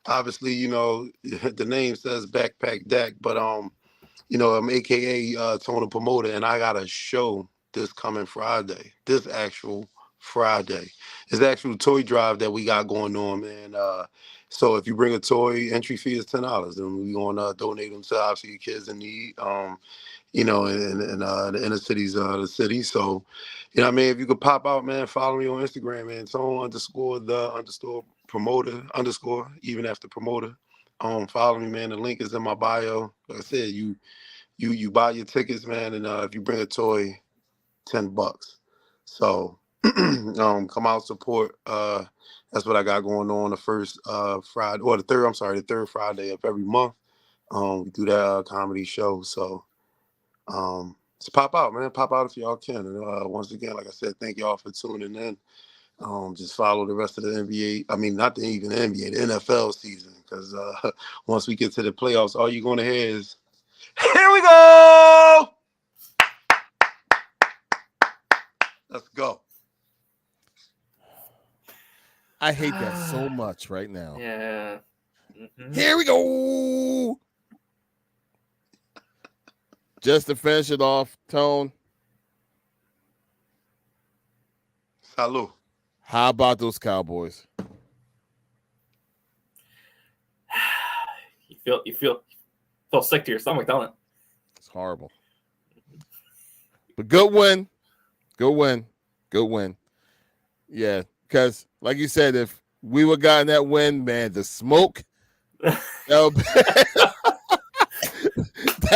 obviously, you know, the name says Backpack Dak, but you know, I'm AKA Tony Promoter, and I got a show this coming Friday. This actual Friday. It's actual toy drive that we got going on, man. So if you bring a toy, entry fee is $10, and we're gonna donate them to obviously kids in need. You know, in the inner cities of the city. So, you know what I mean? If you could pop out, man, follow me on Instagram, man. Tone_the_promoter_ even after promoter. Follow me, man. The link is in my bio. Like I said, you buy your tickets, man, and if you bring a toy, $10. So come out, support. That's what I got going on the first Friday, or the third Friday of every month. We do that comedy show. So just pop out, man. Pop out if y'all can. And once again, like I said, thank y'all for tuning in. Just follow the rest of the NBA. I mean, not even the NBA, the NFL season. Because once we get to the playoffs, all you're going to hear is, "Here we go! Let's go." I hate that so much right now. Yeah. Mm-hmm. Here we go. Just to finish it off, Tone. Salud. How about those Cowboys? You feel sick to your stomach, don't it? It's horrible. But good win. Yeah, because like you said, if we would gotten that win, man, the smoke that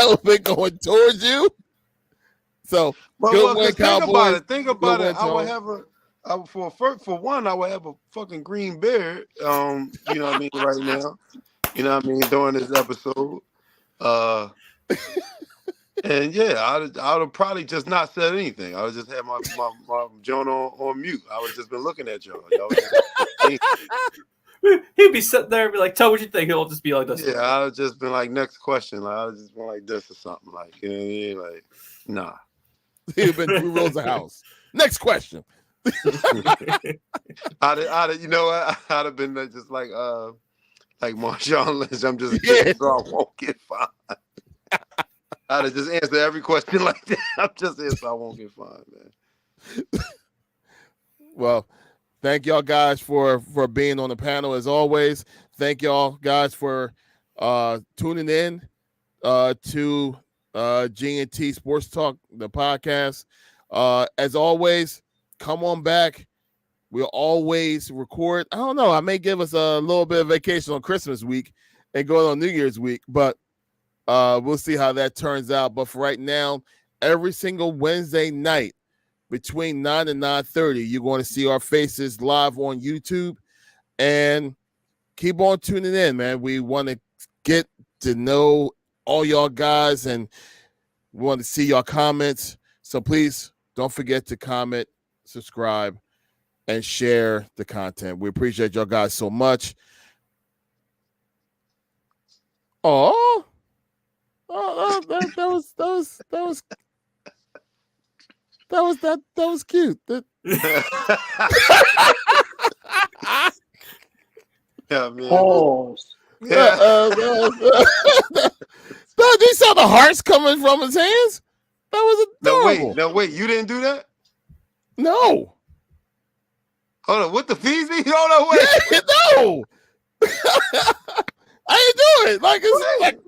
would be going towards you. So good win, Cowboys. Think about it. I would have for one, I would have a fucking green beard. You know what I mean, right now. You know what I mean, during this episode. And yeah, I would have probably just not said anything. I would just have my joint on mute. I would have just been looking at y'all. He'd be sitting there and be like, "Tell what you think." He'll just be like this. Yeah, I would have just been like, "Next question." Like, I would just been like this or something. Like, you know what I mean? Like, nah. He'd have been 2 rows of house. Next question. I'd you know what? I'd have been just like Marshawn Lynch. I'm just kidding, so I won't get fined. I'd have just answered every question like that. I'm just here so I won't get fined, man. Well, thank y'all guys for being on the panel as always. Thank y'all guys for tuning in to GNT Sportstalk, the podcast. As always, come on back. We'll always record. I don't know. I may give us a little bit of vacation on Christmas week and go on New Year's week, but we'll see how that turns out. But for right now, every single Wednesday night between 9 and 9:30, you're going to see our faces live on YouTube. And keep on tuning in, man. We want to get to know all y'all guys, and we want to see your comments. So please don't forget to comment, subscribe, and share the content. We appreciate y'all guys so much. Oh, that was cute. Yeah, man. Pause. Yeah. Did you saw the hearts coming from his hands? That was adorable. No, wait. You didn't do that? No. Hold on. What the Feezy? Hold on, wait. No. I didn't do it. Like it's like.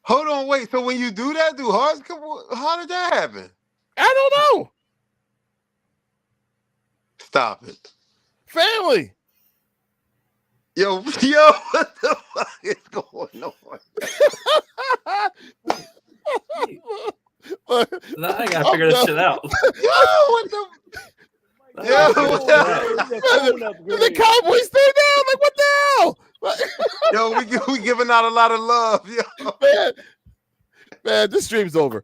Hold on, wait. So when you do that, do hearts come? How did that happen? I don't know. Stop it. Family. Yo, what the fuck is going on? Now I gotta figure this shit out. Yo, what the? Yo, what the Cowboys stay down. Like what the hell? Yo, we giving out a lot of love. Yo. Man, this stream's over.